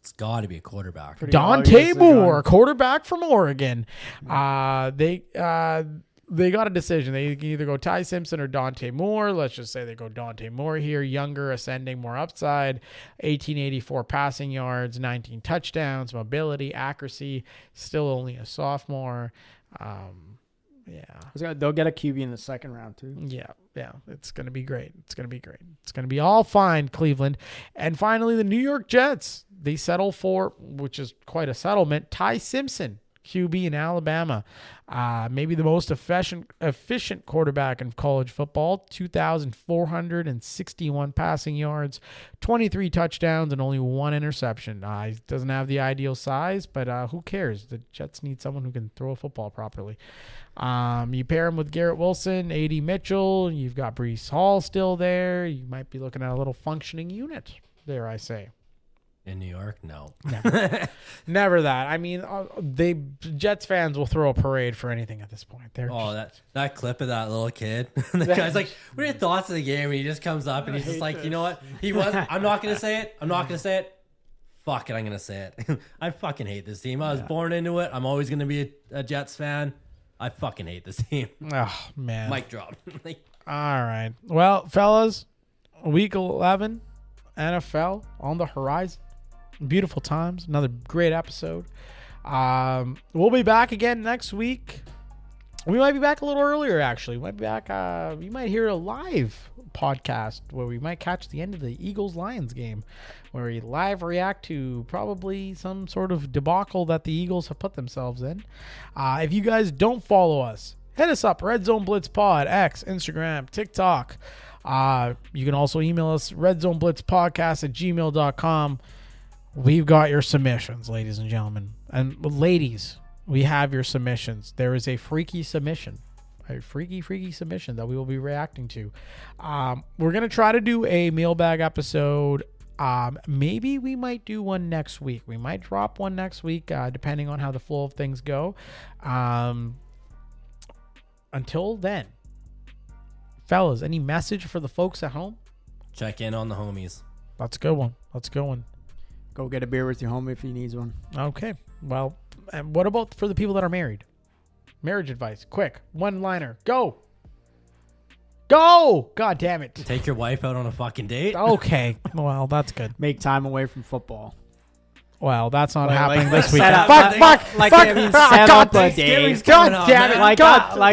It's got to be a quarterback. Dante Moore, quarterback from Oregon. They got a decision. They can either go Ty Simpson or Dante Moore. Let's just say they go Dante Moore here. Younger, ascending, more upside. 1884 passing yards, 19 touchdowns, mobility, accuracy. Still only a sophomore. Yeah. They'll get a QB in the second round, too. Yeah. It's going to be great. It's going to be all fine, Cleveland. And finally, the New York Jets. They settle for, which is quite a settlement, Ty Simpson, QB in Alabama. Maybe the most efficient quarterback in college football. 2,461 passing yards, 23 touchdowns, and only 1 interception. He doesn't have the ideal size, but who cares? The Jets need someone who can throw a football properly. You pair him with Garrett Wilson, A.D. Mitchell. You've got Breece Hall still there. You might be looking at a little functioning unit there, I say. In New York, no. Never that. I mean, Jets fans will throw a parade for anything at this point. That clip of that little kid. The guy's like, what are your thoughts of the game? And he just comes up and he's just like, you know what? I'm not going to say it. Fuck it, I'm going to say it. I fucking hate this team. I was born into it. I'm always going to be a Jets fan. I fucking hate this team. Oh, man. Mic drop. All right. Well, fellas, week 11, NFL on the horizon. Beautiful times. Another great episode. We'll be back again next week. We might be back a little earlier, actually. We might be back. You might hear a live podcast where we might catch the end of the Eagles-Lions game, where we live react to probably some sort of debacle that the Eagles have put themselves in. If you guys don't follow us, hit us up, Red Zone Blitz Pod, X, Instagram, TikTok. You can also email us, redzoneblitzpodcast@gmail.com. We've got your submissions, ladies and gentlemen. And ladies, we have your submissions. There is a freaky submission. A freaky submission that we will be reacting to. We're going to try to do a mailbag episode. Maybe we might do one next week. We might drop one next week, depending on how the flow of things go. Until then, fellas, any message for the folks at home? Check in on the homies. That's a good one. Go get a beer with your homie if he needs one. Okay. Well, and what about for the people that are married? Marriage advice. Quick. One-liner. Go. God damn it. Take your wife out on a fucking date. Okay. Well, that's good. Make time away from football. Well, that's not happening this weekend. Set up a date. God damn it.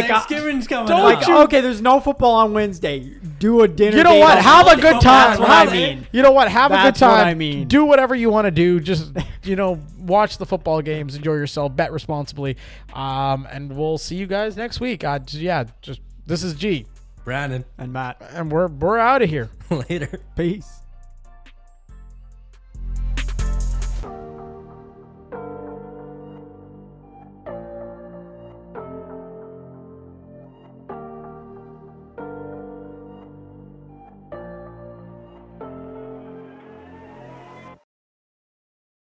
Thanksgiving's coming up. Okay, there's no football on Wednesday. Do a dinner. You know what? Have a good time. That's what I mean. You know what? Have a good time. What I mean. Do whatever you want to do. Just, watch the football games. Enjoy yourself. Bet responsibly. And we'll see you guys next week. This is G. Brandon. And Matt. And we're out of here. Later. Peace.